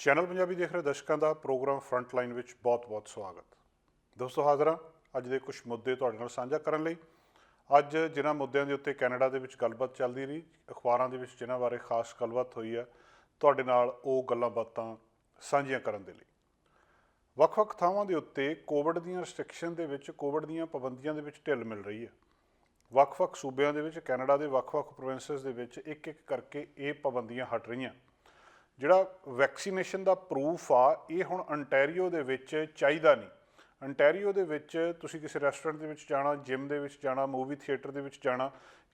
Channel Punjabi ਦੇਖ ਰਹੇ ਦਰਸ਼ਕਾਂ ਦਾ ਪ੍ਰੋਗਰਾਮ ਫਰੰਟ ਲਾਈਨ ਵਿੱਚ ਬਹੁਤ-ਬਹੁਤ ਸਵਾਗਤ। ਦੋਸਤੋ ਹਾਜ਼ਰ ਹਾਂ ਅੱਜ ਦੇ ਕੁਝ ਮੁੱਦੇ ਤੁਹਾਡੇ ਨਾਲ ਸਾਂਝਾ ਕਰਨ ਲਈ। ਅੱਜ ਜਿਨ੍ਹਾਂ ਮੁੱਦਿਆਂ ਦੇ ਉੱਤੇ ਕੈਨੇਡਾ ਦੇ ਵਿੱਚ ਗੱਲਬਾਤ ਚੱਲਦੀ ਰਹੀ, ਅਖਬਾਰਾਂ ਦੇ ਵਿੱਚ ਜਿਨ੍ਹਾਂ ਬਾਰੇ ਖਾਸ ਗੱਲਬਾਤ ਹੋਈ ਹੈ, ਤੁਹਾਡੇ ਨਾਲ ਉਹ ਗੱਲਾਂ ਬਾਤਾਂ ਸਾਂਝੀਆਂ ਕਰਨ ਦੇ ਲਈ। ਵੱਖ-ਵੱਖ ਥਾਵਾਂ ਦੇ ਉੱਤੇ ਕੋਵਿਡ ਦੀਆਂ ਰਿਸਟ੍ਰਿਕਸ਼ਨ ਦੇ ਵਿੱਚ, ਕੋਵਿਡ ਦੀਆਂ ਪਾਬੰਦੀਆਂ ਦੇ ਵਿੱਚ ਢਿੱਲ ਮਿਲ ਰਹੀ ਹੈ। ਵੱਖ-ਵੱਖ ਸੂਬਿਆਂ ਦੇ ਵਿੱਚ, ਕੈਨੇਡਾ ਦੇ ਵੱਖ-ਵੱਖ ਪ੍ਰੋਵਿੰਸਸ ਦੇ ਵਿੱਚ ਇੱਕ-ਇੱਕ ਕਰਕੇ ਇਹ ਪਾਬੰਦੀਆਂ ਹਟ ਰਹੀਆਂ। ਜਿਹੜਾ ਵੈਕਸੀਨੇਸ਼ਨ ਦਾ ਪ੍ਰੂਫ ਆ ਇਹ ਹੁਣ ਅੰਟੈਰੀਓ ਦੇ ਵਿੱਚ ਚਾਹੀਦਾ ਨਹੀਂ। ਅੰਟੈਰੀਓ ਦੇ ਵਿੱਚ ਤੁਸੀਂ ਕਿਸੇ ਰੈਸਟੋਰੈਂਟ ਦੇ ਵਿੱਚ ਜਾਣਾ, ਜਿਮ ਦੇ ਵਿੱਚ ਜਾਣਾ, ਮੂਵੀ ਥੀਏਟਰ ਦੇ ਵਿੱਚ ਜਾਣਾ,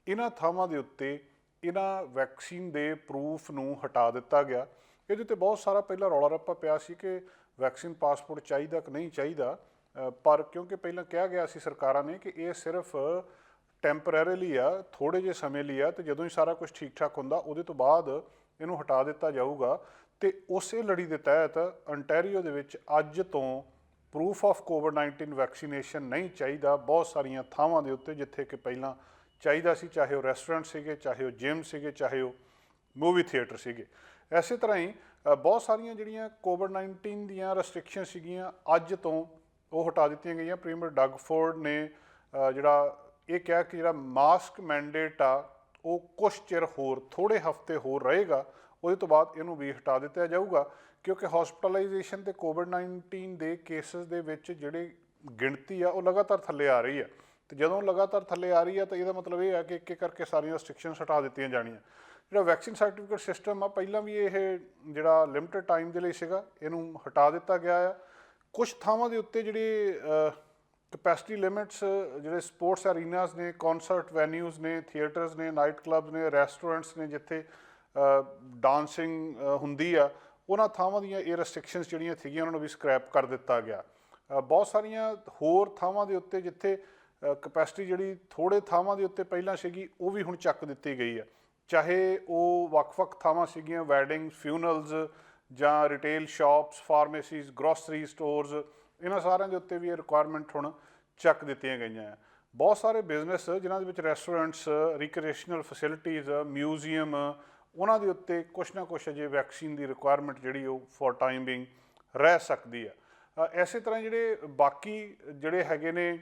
ਇਹਨਾਂ ਥਾਵਾਂ ਦੇ ਉੱਤੇ ਇਹਨਾਂ ਵੈਕਸੀਨ ਦੇ ਪ੍ਰੂਫ ਨੂੰ ਹਟਾ ਦਿੱਤਾ ਗਿਆ। ਇਹਦੇ 'ਤੇ ਬਹੁਤ ਸਾਰਾ ਪਹਿਲਾਂ ਰੌਲਾ ਰੱਪਾ ਪਿਆ ਸੀ ਕਿ ਵੈਕਸੀਨ ਪਾਸਪੋਰਟ ਚਾਹੀਦਾ ਕਿ ਨਹੀਂ ਚਾਹੀਦਾ, ਪਰ ਕਿਉਂਕਿ ਪਹਿਲਾਂ ਕਿਹਾ ਗਿਆ ਸੀ ਸਰਕਾਰਾਂ ਨੇ ਕਿ ਇਹ ਸਿਰਫ ਟੈਂਪਰੇਰੀਲੀ ਆ, ਥੋੜ੍ਹੇ ਜਿਹੇ ਸਮੇਂ ਲਈ ਆ, ਅਤੇ ਜਦੋਂ ਹੀ ਸਾਰਾ ਕੁਝ ਠੀਕ ਠਾਕ ਹੁੰਦਾ ਉਹਦੇ ਤੋਂ ਬਾਅਦ ਇਹਨੂੰ ਹਟਾ ਦਿੱਤਾ ਜਾਊਗਾ। ਅਤੇ ਉਸੇ ਲੜੀ ਦੇ ਤਹਿਤ ਅੰਟੈਰੀਓ ਦੇ ਵਿੱਚ ਅੱਜ ਤੋਂ ਪ੍ਰੂਫ ਆਫ ਕੋਵਿਡ-19 ਵੈਕਸੀਨੇਸ਼ਨ ਨਹੀਂ ਚਾਹੀਦਾ ਬਹੁਤ ਸਾਰੀਆਂ ਥਾਵਾਂ ਦੇ ਉੱਤੇ, ਜਿੱਥੇ ਕਿ ਪਹਿਲਾਂ ਚਾਹੀਦਾ ਸੀ, ਚਾਹੇ ਉਹ ਰੈਸਟੋਰੈਂਟ ਸੀਗੇ, ਚਾਹੇ ਉਹ ਜਿਮ ਸੀਗੇ, ਚਾਹੇ ਉਹ ਮੂਵੀ ਥੀਏਟਰ ਸੀਗੇ। ਇਸੇ ਤਰ੍ਹਾਂ ਹੀ ਬਹੁਤ ਸਾਰੀਆਂ ਜਿਹੜੀਆਂ ਕੋਵਿਡ-19 ਦੀਆਂ ਰੈਸਟ੍ਰਿਕਸ਼ਨ ਸੀਗੀਆਂ ਅੱਜ ਤੋਂ ਉਹ ਹਟਾ ਦਿੱਤੀਆਂ ਗਈਆਂ। ਪ੍ਰੀਮੀਅਰ ਡਗ ਫੋਰਡ ਨੇ ਜਿਹੜਾ ਇਹ ਕਿਹਾ ਕਿ ਜਿਹੜਾ ਮਾਸਕ ਮੈਂਡੇਟ ਆ ਉਹ ਕੁਛ ਚਿਰ ਹੋਰ, ਥੋੜ੍ਹੇ ਹਫ਼ਤੇ ਹੋਰ ਰਹੇਗਾ, ਉਹਦੇ ਤੋਂ ਬਾਅਦ ਇਹਨੂੰ ਵੀ ਹਟਾ ਦਿੱਤਾ ਜਾਊਗਾ, ਕਿਉਂਕਿ ਹੌਸਪੀਟਲਾਈਜੇਸ਼ਨ ਅਤੇ ਕੋਵਿਡ-19 ਦੇ ਕੇਸਿਸ ਦੇ ਵਿੱਚ ਜਿਹੜੀ ਗਿਣਤੀ ਆ ਉਹ ਲਗਾਤਾਰ ਥੱਲੇ ਆ ਰਹੀ ਆ। ਅਤੇ ਜਦੋਂ ਲਗਾਤਾਰ ਥੱਲੇ ਆ ਰਹੀ ਆ ਤਾਂ ਇਹਦਾ ਮਤਲਬ ਇਹ ਹੈ ਕਿ ਇੱਕ ਇੱਕ ਕਰਕੇ ਸਾਰੀਆਂ ਰੈਸਟ੍ਰਿਕਸ਼ਨਸ ਹਟਾ ਦਿੱਤੀਆਂ ਜਾਣੀਆਂ। ਜਿਹੜਾ ਵੈਕਸੀਨ ਸਰਟੀਫਿਕੇਟ ਸਿਸਟਮ ਆ, ਪਹਿਲਾਂ ਵੀ ਇਹ ਜਿਹੜਾ ਲਿਮਟਿਡ ਟਾਈਮ ਦੇ ਲਈ ਸੀਗਾ, ਇਹਨੂੰ ਹਟਾ ਦਿੱਤਾ ਗਿਆ ਆ। ਕੁਛ ਥਾਵਾਂ ਦੇ ਉੱਤੇ ਜਿਹੜੇ ਕਪੈਸਿਟੀ ਲਿਮਿਟਸ, ਜਿਹੜੇ ਸਪੋਰਟਸ ਅਰੀਨਾਸ ਨੇ, ਕੌਨਸਰਟ ਵੈਨਿਊਜ਼ ਨੇ, ਥੀਏਟਰਸ ਨੇ, ਨਾਈਟ ਕਲੱਬਸ ਨੇ, ਰੈਸਟੋਰੈਂਟਸ ਨੇ, ਜਿੱਥੇ ਡਾਂਸਿੰਗ ਹੁੰਦੀ ਆ, ਉਹਨਾਂ ਥਾਵਾਂ ਦੀਆਂ ਇਹ ਰੈਸਟ੍ਰਿਕਸ਼ਨਸ ਜਿਹੜੀਆਂ ਸੀਗੀਆਂ ਉਹਨਾਂ ਨੂੰ ਵੀ ਸਕ੍ਰੈਪ ਕਰ ਦਿੱਤਾ ਗਿਆ। ਬਹੁਤ ਸਾਰੀਆਂ ਹੋਰ ਥਾਵਾਂ ਦੇ ਉੱਤੇ ਜਿੱਥੇ ਕਪੈਸਿਟੀ ਜਿਹੜੀ ਥੋੜ੍ਹੇ ਥਾਵਾਂ ਦੇ ਉੱਤੇ ਪਹਿਲਾਂ ਸੀਗੀ ਉਹ ਵੀ ਹੁਣ ਚੱਕ ਦਿੱਤੀ ਗਈ ਆ, ਚਾਹੇ ਉਹ ਵੱਖ-ਵੱਖ ਥਾਵਾਂ ਸੀਗੀਆਂ, ਵੈਡਿੰਗ, ਫਿਊਨਰਲਸ ਜਾਂ retail shops, pharmacies, grocery stores, ਇਹਨਾਂ ਸਾਰਿਆਂ ਦੇ ਉੱਤੇ ਵੀ ਇਹ ਰਿਕੁਆਇਰਮੈਂਟ ਹੁਣ ਚੱਕ ਦਿੱਤੀਆਂ ਗਈਆਂ। ਬਹੁਤ ਸਾਰੇ ਬਿਜ਼ਨਸ ਜਿਨ੍ਹਾਂ ਦੇ ਵਿੱਚ ਰੈਸਟੋਰੈਂਟਸ, ਰਿਕ੍ਰੀਏਸ਼ਨਲ ਫੈਸਿਲਿਟੀਜ਼, ਮਿਊਜ਼ੀਅਮ, ਉਹਨਾਂ ਦੇ ਉੱਤੇ ਕੁਛ ਨਾ ਕੁਛ ਅਜੇ ਵੈਕਸੀਨ ਦੀ ਰਿਕੁਆਇਰਮੈਂਟ ਜਿਹੜੀ ਉਹ ਫॉर ਟਾਈਮ ਬਿੰਗ ਰਹਿ ਸਕਦੀ ਆ। ਇਸੇ ਤਰ੍ਹਾਂ ਜਿਹੜੇ ਬਾਕੀ ਜਿਹੜੇ ਹੈਗੇ ਨੇ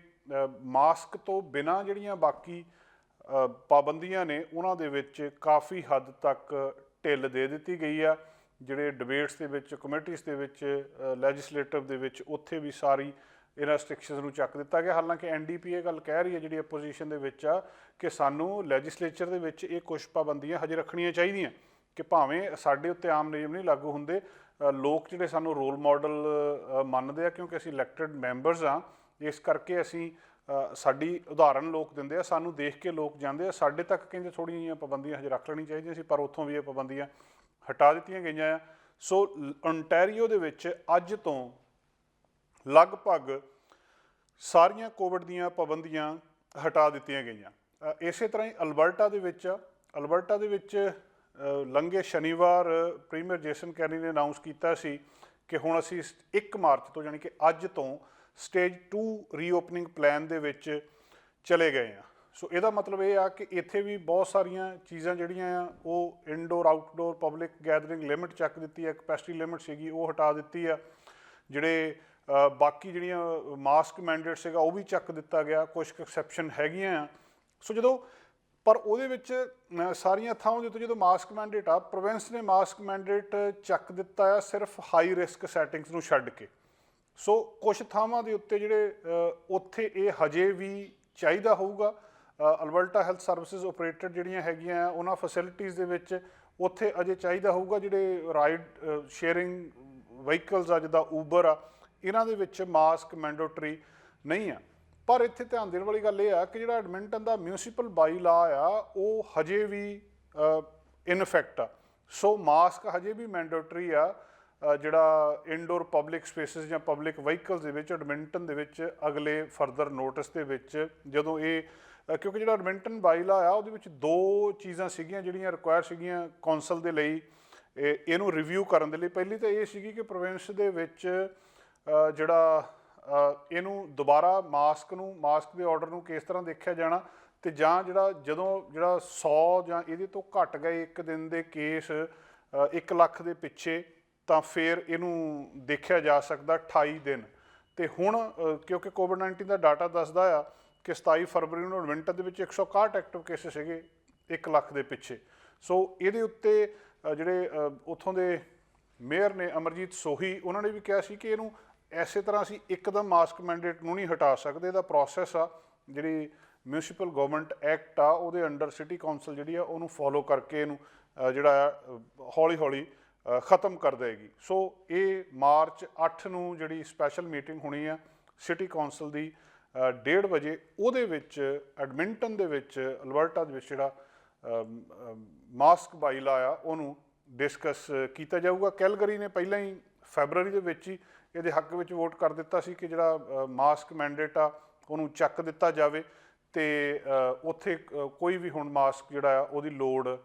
ਮਾਸਕ ਤੋਂ ਬਿਨਾਂ ਜਿਹੜੀਆਂ ਬਾਕੀ ਪਾਬੰਦੀਆਂ ਨੇ ਉਹਨਾਂ ਦੇ ਵਿੱਚ ਕਾਫੀ ਹੱਦ ਤੱਕ ਢਿੱਲ ਦੇ ਦਿੱਤੀ ਗਈ ਆ। ਜਿਹੜੇ ਡਿਬੇਟਸ ਦੇ ਵਿੱਚ, ਕਮੇਟੀਜ਼ ਦੇ ਵਿੱਚ, ਲੈਜਿਸਲੇਟਿਵ ਦੇ ਵਿੱਚ, ਉੱਥੇ ਵੀ ਸਾਰੀ ਇਹਨਾਂ ਰੈਸਟ੍ਰਿਕਸ਼ਨਸ ਨੂੰ ਚੱਕ ਦਿੱਤਾ ਗਿਆ। ਹਾਲਾਂਕਿ NDP ਇਹ ਗੱਲ ਕਹਿ ਰਹੀ ਹੈ ਜਿਹੜੀ ਅਪੋਜੀਸ਼ਨ ਦੇ ਵਿੱਚ ਆ ਕਿ ਸਾਨੂੰ ਲੈਜਿਸਲੇਚਰ ਦੇ ਵਿੱਚ ਇਹ ਕੁਛ ਪਾਬੰਦੀਆਂ ਹਜੇ ਰੱਖਣੀਆਂ ਚਾਹੀਦੀਆਂ, ਕਿ ਭਾਵੇਂ ਸਾਡੇ ਉੱਤੇ ਆਮ ਨਿਯਮ ਨਹੀਂ ਲਾਗੂ ਹੁੰਦੇ, ਲੋਕ ਜਿਹੜੇ ਸਾਨੂੰ ਰੋਲ ਮਾਡਲ ਮੰਨਦੇ ਆ, ਕਿਉਂਕਿ ਅਸੀਂ ਇਲੈਕਟਡ ਮੈਂਬਰਸ ਹਾਂ, ਇਸ ਕਰਕੇ ਅਸੀਂ ਸਾਡੀ ਉਦਾਹਰਨ ਲੋਕ ਦਿੰਦੇ ਆ, ਸਾਨੂੰ ਦੇਖ ਕੇ ਲੋਕ ਜਾਂਦੇ ਆ। ਸਾਡੇ ਤੱਕ ਕਹਿੰਦੇ ਥੋੜ੍ਹੀਆਂ ਜਿਹੀਆਂ ਪਾਬੰਦੀਆਂ ਹਜੇ ਰੱਖ ਲੈਣੀਆਂ ਚਾਹੀਦੀਆਂ ਸੀ, ਪਰ ਉੱਥੋਂ ਵੀ ਇਹ ਪਾਬੰਦੀਆਂ ਹਟਾ ਦਿੱਤੀਆਂ ਗਈਆਂ ਆ। ਸੋ ਅੰਟੈਰੀਓ ਦੇ ਵਿੱਚ ਅੱਜ ਤੋਂ ਲਗਭਗ ਸਾਰੀਆਂ ਕੋਵਿਡ ਦੀਆਂ ਪਾਬੰਦੀਆਂ ਹਟਾ ਦਿੱਤੀਆਂ ਗਈਆਂ। ਇਸੇ ਤਰ੍ਹਾਂ ਹੀ ਅਲਬਰਟਾ ਦੇ ਵਿੱਚ ਲੰਘੇ ਸ਼ਨੀਵਾਰ ਪ੍ਰੀਮੀਅਰ ਜੇਸਨ ਕੈਨੀ ਨੇ ਅਨਾਊਂਸ ਕੀਤਾ ਸੀ ਕਿ ਹੁਣ ਅਸੀਂ 1 ਮਾਰਚ ਤੋਂ, ਯਾਨੀ ਕਿ ਅੱਜ ਤੋਂ ਸਟੇਜ 2 ਰੀਓਪਨਿੰਗ ਪਲਾਨ ਦੇ ਵਿੱਚ ਚਲੇ ਗਏ ਆ। ਸੋ ਇਹਦਾ ਮਤਲਬ ਇਹ ਆ ਕਿ ਇੱਥੇ ਵੀ ਬਹੁਤ ਸਾਰੀਆਂ ਚੀਜ਼ਾਂ ਜਿਹੜੀਆਂ ਆ ਉਹ indoor outdoor public gathering limit ਚੱਕ ਦਿੱਤੀ ਹੈ, ਕਪੈਸਿਟੀ ਲਿਮਿਟ ਸੀਗੀ ਉਹ ਹਟਾ ਦਿੱਤੀ ਆ। ਜਿਹੜੇ ਬਾਕੀ ਜਿਹੜੀਆਂ ਮਾਸਕ ਮੈਂਡੇਟ ਸੀਗਾ ਉਹ ਵੀ ਚੱਕ ਦਿੱਤਾ ਗਿਆ, ਕੁਛ ਐਕਸੈਪਸ਼ਨ ਹੈਗੀਆਂ ਆ। ਸੋ ਜਦੋਂ ਪਰ ਉਹਦੇ ਵਿੱਚ ਸਾਰੀਆਂ ਥਾਵਾਂ ਦੇ ਉੱਤੇ ਜਦੋਂ ਮਾਸਕ ਮੈਂਡੇਟ ਆ, ਪ੍ਰੋਵਿੰਸ ਨੇ ਮਾਸਕ ਮੈਂਡੇਟ ਚੱਕ ਦਿੱਤਾ ਆ ਸਿਰਫ ਹਾਈ ਰਿਸਕ ਸੈਟਿੰਗਸ ਨੂੰ ਛੱਡ ਕੇ। ਸੋ ਕੁਛ ਥਾਵਾਂ ਦੇ ਉੱਤੇ ਜਿਹੜੇ ਉੱਥੇ ਇਹ ਹਜੇ ਵੀ ਚਾਹੀਦਾ ਹੋਊਗਾ। ਅਲਬਰਟਾ ਹੈਲਥ ਸਰਵਿਸਿਜ਼ ਓਪਰੇਟਡ ਜਿਹੜੀਆਂ ਹੈਗੀਆਂ ਉਹਨਾਂ ਫੈਸਿਲਿਟੀਜ਼ ਦੇ ਵਿੱਚ ਉੱਥੇ ਅਜੇ ਚਾਹੀਦਾ ਹੋਊਗਾ। ਜਿਹੜੇ ਰਾਈਡ ਸ਼ੇਅਰਿੰਗ ਵਹੀਕਲਸ ਆ, ਜਿੱਦਾਂ ਊਬਰ ਆ, ਇਹਨਾਂ ਦੇ ਵਿੱਚ ਮਾਸਕ ਮੈਂਡੇਟਰੀ ਨਹੀਂ ਆ। ਪਰ ਇੱਥੇ ਧਿਆਨ ਦੇਣ ਵਾਲੀ ਗੱਲ ਇਹ ਆ ਕਿ ਜਿਹੜਾ ਐਡਮਿੰਟਨ ਦਾ ਮਿਊਨਿਸਪਲ ਬਾਈ ਲਾ ਆ ਉਹ ਹਜੇ ਵੀ ਇਨ ਇਫੈਕਟ ਆ। ਸੋ ਮਾਸਕ ਹਜੇ ਵੀ ਮੈਂਡੇਟਰੀ ਆ ਜਿਹੜਾ ਇਨਡੋਰ ਪਬਲਿਕ ਸਪੇਸਿਸ ਜਾਂ ਪਬਲਿਕ ਵਹੀਕਲਸ ਦੇ ਵਿੱਚ ਐਡਮਿੰਟਨ ਦੇ ਵਿੱਚ ਅਗਲੇ ਫਰਦਰ ਨੋਟਿਸ ਦੇ ਵਿੱਚ ਜਦੋਂ ਇਹ, ਕਿਉਂਕਿ ਜਿਹੜਾ ਐਡਮਿੰਟਨ ਬਾਈ ਲਾ ਆ ਉਹਦੇ ਵਿੱਚ 2 ਚੀਜ਼ਾਂ ਸੀਗੀਆਂ ਜਿਹੜੀਆਂ ਰਿਕੁਆਇਰ ਸੀਗੀਆਂ ਕੌਂਸਲ ਦੇ ਲਈ ਇਹਨੂੰ ਰਿਵਿਊ ਕਰਨ ਦੇ ਲਈ। ਪਹਿਲੀ ਤਾਂ ਇਹ ਸੀਗੀ ਕਿ ਪ੍ਰੋਵਿੰਸ ਦੇ ਵਿੱਚ ਜਿਹੜਾ ਇਹਨੂੰ ਦੁਬਾਰਾ ਮਾਸਕ ਦੇ ਆਰਡਰ ਨੂੰ ਕਿਸ ਤਰ੍ਹਾਂ ਦੇਖਿਆ ਜਾਣਾ, ਅਤੇ ਜਾਂ ਜਦੋਂ 100 ਜਾਂ ਇਹਦੇ ਤੋਂ ਘੱਟ ਗਏ ਇੱਕ ਦਿਨ ਦੇ ਕੇਸ 1 ਲੱਖ ਦੇ ਪਿੱਛੇ ਤਾਂ ਫਿਰ ਇਹਨੂੰ ਦੇਖਿਆ ਜਾ ਸਕਦਾ 28 ਦਿਨ। ਤੇ ਹੁਣ ਕਿਉਂਕਿ ਕੋਵਿਡ-19 ਦਾ ਡਾਟਾ ਦੱਸਦਾ ਆ ਕਿ 27 ਫਰਵਰੀ ਨੂੰ ਐਡਮਿੰਟਨ ਦੇ ਵਿੱਚ 161 ਐਕਟਿਵ ਕੇਸਿਸ ਸੀਗੇ 1 ਲੱਖ ਦੇ ਪਿੱਛੇ। ਸੋ ਇਹਦੇ ਉੱਤੇ ਜਿਹੜੇ ਉੱਥੋਂ ਦੇ ਮੇਅਰ ਨੇ ਅਮਰਜੀਤ ਸੋਹੀ, ਉਹਨਾਂ ਨੇ ਵੀ ਕਿਹਾ ਸੀ ਕਿ ਇਹਨੂੰ ਇਸੇ ਤਰ੍ਹਾਂ ਅਸੀਂ ਇੱਕਦਮ ਮਾਸਕ ਮੈਂਡੇਟ ਨੂੰ ਨਹੀਂ ਹਟਾ ਸਕਦੇ। ਇਹਦਾ ਪ੍ਰੋਸੈਸ ਆ, ਜਿਹੜੀ ਮਿਊਨਿਸਪਲ ਗਵਰਨਮੈਂਟ ਐਕਟ ਆ ਉਹਦੇ ਅੰਡਰ ਸਿਟੀ ਕੌਂਸਲ ਜਿਹੜੀ ਆ ਉਹਨੂੰ ਫੋਲੋ ਕਰਕੇ ਇਹਨੂੰ ਜਿਹੜਾ ਆ ਹੌਲੀ ਹੌਲੀ ख़त्म कर देगी। सो ये मार्च 8 ਨੂੰ ਜਿਹੜੀ ਸਪੈਸ਼ਲ ਮੀਟਿੰਗ ਹੋਣੀ ਆ ਸਿਟੀ ਕੌਂਸਲ ਦੀ 1:30 ਵਜੇ, ਉਹਦੇ ਵਿੱਚ ਐਡਮਿੰਟਨ ਦੇ ਵਿੱਚ ਅਲਬਰਟਾ ਦੇ ਵਿੱਚ ਜਿਹੜਾ ਮਾਸਕ ਬਾਈਲਾ ਆ ਉਹਨੂੰ ਡਿਸਕਸ ਕੀਤਾ ਜਾਊਗਾ। ਕੈਲਗਰੀ ਨੇ ਪਹਿਲਾਂ ਹੀ ਫੈਬਰਰੀ ਦੇ ਵਿੱਚ ਹੀ ਇਹਦੇ ਹੱਕ ਵਿੱਚ ਵੋਟ ਕਰ ਦਿੱਤਾ ਸੀ ਕਿ ਜਿਹੜਾ ਮਾਸਕ ਮੈਂਡੇਟ ਆ ਉਹਨੂੰ ਚੱਕ ਦਿੱਤਾ ਜਾਵੇ ਤੇ ਉੱਥੇ ਕੋਈ ਵੀ ਹੁਣ ਮਾਸਕ ਜਿਹੜਾ ਆ ਉਹਦੀ ਲੋੜ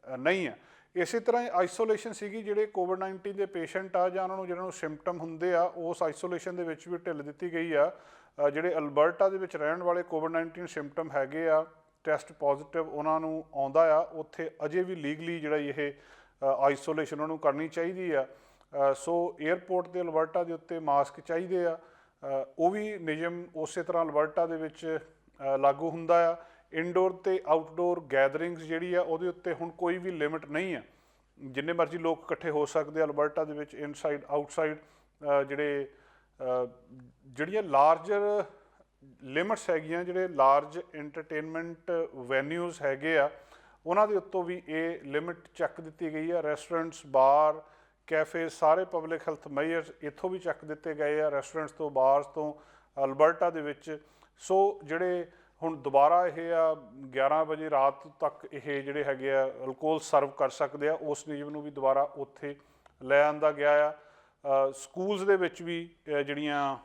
ਨਹੀਂ ਆ। ਇਸੇ ਤਰ੍ਹਾਂ ਆਈਸੋਲੇਸ਼ਨ ਸੀਗੀ, ਜਿਹੜੇ ਕੋਵਿਡ-19 ਦੇ ਪੇਸ਼ੈਂਟ ਆ ਜਾਂ ਉਹਨਾਂ ਨੂੰ ਜਿਹਨਾਂ ਨੂੰ ਸਿੰਪਟਮ ਹੁੰਦੇ ਆ ਉਸ ਆਈਸੋਲੇਸ਼ਨ ਦੇ ਵਿੱਚ ਵੀ ਢਿੱਲ ਦਿੱਤੀ ਗਈ ਆ। ਜਿਹੜੇ ਅਲਬਰਟਾ ਦੇ ਵਿੱਚ ਰਹਿਣ ਵਾਲੇ ਕੋਵਿਡ-19 ਸਿੰਪਟਮ ਹੈਗੇ ਆ, ਟੈਸਟ ਪੋਜ਼ਿਟਿਵ ਉਹਨਾਂ ਨੂੰ ਆਉਂਦਾ ਆ, ਉੱਥੇ ਅਜੇ ਵੀ ਲੀਗਲੀ ਜਿਹੜਾ ਇਹ ਆਈਸੋਲੇਸ਼ਨ ਉਹਨਾਂ ਨੂੰ ਕਰਨੀ ਚਾਹੀਦੀ ਆ। ਸੋ ਏਅਰਪੋਰਟ ਦੇ ਅਲਬਰਟਾ ਦੇ ਉੱਤੇ ਮਾਸਕ ਚਾਹੀਦੇ ਆ, ਉਹ ਵੀ ਨਿਯਮ ਉਸੇ ਤਰ੍ਹਾਂ ਅਲਬਰਟਾ ਦੇ ਵਿੱਚ ਲਾਗੂ ਹੁੰਦਾ ਆ। ਇਨਡੋਰ ਤੇ ਆਊਟਡੋਰ ਗੈਦਰਿੰਗਸ ਜਿਹੜੀ ਆ ਉਹਦੇ ਉੱਤੇ ਹੁਣ ਕੋਈ ਵੀ ਲਿਮਿਟ ਨਹੀਂ ਆ, ਜਿੰਨੇ ਮਰਜ਼ੀ ਲੋਕ ਇਕੱਠੇ ਹੋ ਸਕਦੇ ਅਲਬਰਟਾ ਦੇ ਵਿੱਚ, ਇਨਸਾਈਡ ਆਊਟਸਾਈਡ। ਜਿਹੜੀਆਂ ਲਾਰਜਰ ਲਿਮਿਟਸ ਹੈਗੀਆਂ, ਜਿਹੜੇ ਲਾਰਜ ਐਂਟਰਟੇਨਮੈਂਟ ਵੈਨਿਊਜ਼ ਹੈਗੇ ਆ ਉਹਨਾਂ ਦੇ ਉੱਤੋਂ ਵੀ ਇਹ ਲਿਮਿਟ ਚੱਕ ਦਿੱਤੀ ਗਈ ਆ। ਰੈਸਟੋਰੈਂਟਸ, ਬਾਰ, ਕੈਫੇ, ਸਾਰੇ ਪਬਲਿਕ ਹੈਲਥ ਮੇਜਰਸ ਇੱਥੋਂ ਵੀ ਚੱਕ ਦਿੱਤੇ ਗਏ ਆ, ਰੈਸਟੋਰੈਂਟਸ ਤੋਂ, ਬਾਰਸ ਤੋਂ ਅਲਬਰਟਾ ਦੇ ਵਿੱਚ। ਸੋ ਜਿਹੜੇ ਹੁਣ ਦੁਬਾਰਾ ਇਹ ਆ 11 ਵਜੇ ਰਾਤ ਤੱਕ ਇਹ ਜਿਹੜੇ ਹੈਗੇ ਆ ਅਲਕੋਹਲ ਸਰਵ ਕਰ ਸਕਦੇ ਆ, ਉਸ ਨਿਯਮ ਨੂੰ ਵੀ ਦੁਬਾਰਾ ਉੱਥੇ ਲੈ ਆਂਦਾ ਗਿਆ ਆ। ਸਕੂਲਸ ਦੇ ਵਿੱਚ ਵੀ ਜਿਹੜੀਆਂ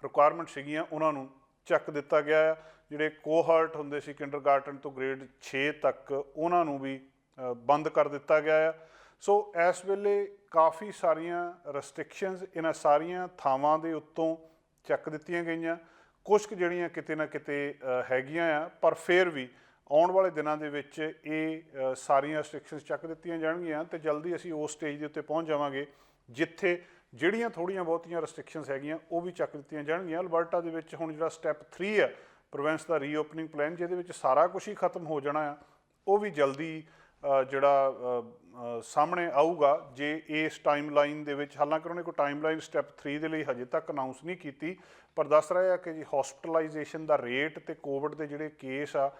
ਰਿਕੁਆਇਰਮੈਂਟ ਸੀਗੀਆਂ ਉਹਨਾਂ ਨੂੰ ਚੱਕ ਦਿੱਤਾ ਗਿਆ ਆ। ਜਿਹੜੇ ਕੋਹਰਟ ਹੁੰਦੇ ਸੀ ਕਿੰਡਰਗਾਰਟਨ ਤੋਂ ਗ੍ਰੇਡ 6 ਤੱਕ, ਉਹਨਾਂ ਨੂੰ ਵੀ ਬੰਦ ਕਰ ਦਿੱਤਾ ਗਿਆ ਆ। ਸੋ ਇਸ ਵੇਲੇ ਕਾਫੀ ਸਾਰੀਆਂ ਰੈਸਟ੍ਰਿਕਸ਼ਨਸ ਇਹਨਾਂ ਸਾਰੀਆਂ ਥਾਵਾਂ ਦੇ ਉੱਤੋਂ ਚੱਕ ਦਿੱਤੀਆਂ ਗਈਆਂ। ਕੁਛ ਕੁ ਜਿਹੜੀਆਂ ਕਿਤੇ ਨਾ ਕਿਤੇ ਹੈਗੀਆਂ ਆ, ਪਰ ਫਿਰ ਵੀ ਆਉਣ ਵਾਲੇ ਦਿਨਾਂ ਦੇ ਵਿੱਚ ਇਹ ਸਾਰੀਆਂ ਰੈਸਟ੍ਰਿਕਸ਼ਨਸ ਚੱਕ ਦਿੱਤੀਆਂ ਜਾਣਗੀਆਂ ਤੇ ਜਲਦੀ ਅਸੀਂ ਉਸ ਸਟੇਜ ਦੇ ਉੱਤੇ ਪਹੁੰਚ ਜਾਵਾਂਗੇ ਜਿੱਥੇ ਜਿਹੜੀਆਂ ਥੋੜ੍ਹੀਆਂ ਬਹੁਤੀਆਂ ਰੈਸਟ੍ਰਿਕਸ਼ਨਸ ਹੈਗੀਆਂ ਉਹ ਵੀ ਚੱਕ ਦਿੱਤੀਆਂ ਜਾਣਗੀਆਂ। ਅਲਬਰਟਾ ਦੇ ਵਿੱਚ ਹੁਣ ਜਿਹੜਾ ਸਟੈਪ 3 ਆ ਪ੍ਰੋਵਿੰਸ ਦਾ ਰੀਓਪਨਿੰਗ ਪਲਾਨ, ਜਿਹਦੇ ਵਿੱਚ ਸਾਰਾ ਕੁਛ ਹੀ ਖਤਮ ਹੋ ਜਾਣਾ ਆ, ਉਹ ਵੀ ਜਲਦੀ ਜਿਹੜਾ ਸਾਹਮਣੇ ਆਊਗਾ ਜੇ ਇਸ ਟਾਈਮ ਲਾਈਨ ਦੇ ਵਿੱਚ। ਹਾਲਾਂਕਿ ਉਹਨਾਂ ਨੇ ਕੋਈ ਟਾਈਮ ਲਾਈਨ ਸਟੈਪ 3 ਦੇ ਲਈ ਹਜੇ ਤੱਕ ਅਨਾਊਂਸ ਨਹੀਂ ਕੀਤੀ, ਪਰ ਦੱਸ ਰਹੇ ਆ ਕਿ ਜੀ ਹੌਸਪੀਟਲਾਈਜੇਸ਼ਨ ਦਾ ਰੇਟ ਤੇ ਕੋਵਿਡ ਦੇ ਜਿਹੜੇ ਕੇਸ ਆ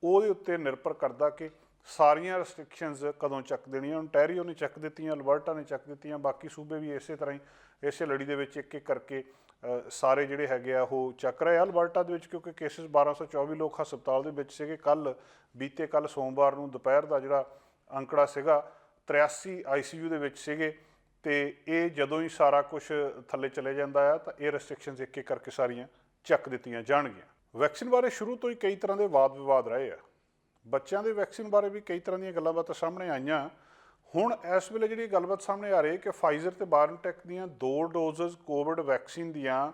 ਉਹਦੇ ਉੱਤੇ ਨਿਰਭਰ ਕਰਦਾ ਕਿ ਸਾਰੀਆਂ ਰੈਸਟ੍ਰਿਕਸ਼ਨਸ ਕਦੋਂ ਚੱਕ ਦੇਣੀਆਂ। ਓਨਟਾਰੀਓ ਨੇ ਚੱਕ ਦਿੱਤੀਆਂ, ਅਲਬਰਟਾ ਨੇ ਚੱਕ ਦਿੱਤੀਆਂ, ਬਾਕੀ ਸੂਬੇ ਵੀ ਇਸੇ ਤਰ੍ਹਾਂ ਹੀ ਇਸੇ ਲੜੀ ਦੇ ਵਿੱਚ ਇੱਕ ਇੱਕ ਕਰਕੇ ਸਾਰੇ ਜਿਹੜੇ ਹੈਗੇ ਆ ਉਹ ਚੱਕ ਰਹੇ ਆ। ਅਲਬਰਟਾ ਦੇ ਵਿੱਚ ਕਿਉਂਕਿ ਕੇਸਿਸ 1224 ਲੋਕ ਹਸਪਤਾਲ ਦੇ ਵਿੱਚ ਸੀਗੇ, ਬੀਤੇ ਕੱਲ੍ਹ ਸੋਮਵਾਰ ਨੂੰ ਦੁਪਹਿਰ ਦਾ ਜਿਹੜਾ ਅੰਕੜਾ ਸੀਗਾ 83 ICU ਦੇ ਵਿੱਚ ਸੀਗੇ। ਤੇ ਇਹ ਜਦੋਂ ਹੀ ਸਾਰਾ ਕੁਛ ਥੱਲੇ ਚਲੇ ਜਾਂਦਾ ਆ ਤਾਂ ਇਹ ਰੈਸਟ੍ਰਿਕਸ਼ਨਸ ਇੱਕ ਇੱਕ ਕਰਕੇ ਸਾਰੀਆਂ ਚੱਕ ਦਿੱਤੀਆਂ ਜਾਣਗੀਆਂ। ਵੈਕਸੀਨ ਬਾਰੇ ਸ਼ੁਰੂ ਤੋਂ ਹੀ ਕਈ ਤਰ੍ਹਾਂ ਦੇ ਵਾਦ ਵਿਵਾਦ ਰਹੇ ਆ। ਬੱਚਿਆਂ ਦੇ ਵੈਕਸੀਨ ਬਾਰੇ ਵੀ ਕਈ ਤਰ੍ਹਾਂ ਦੀਆਂ ਗੱਲਾਂ ਬਾਤਾਂ ਸਾਹਮਣੇ ਆਈਆਂ। ਹੁਣ ਇਸ ਵੇਲੇ ਜਿਹੜੀ ਗੱਲਬਾਤ ਸਾਹਮਣੇ ਆ ਰਹੀ ਕਿ ਫਾਈਜ਼ਰ ਤੇ ਬਾਇਓਨਟੈਕ ਦੀਆਂ 2 ਡੋਜ਼ਸ ਕੋਵਿਡ ਵੈਕਸੀਨ ਦੀਆਂ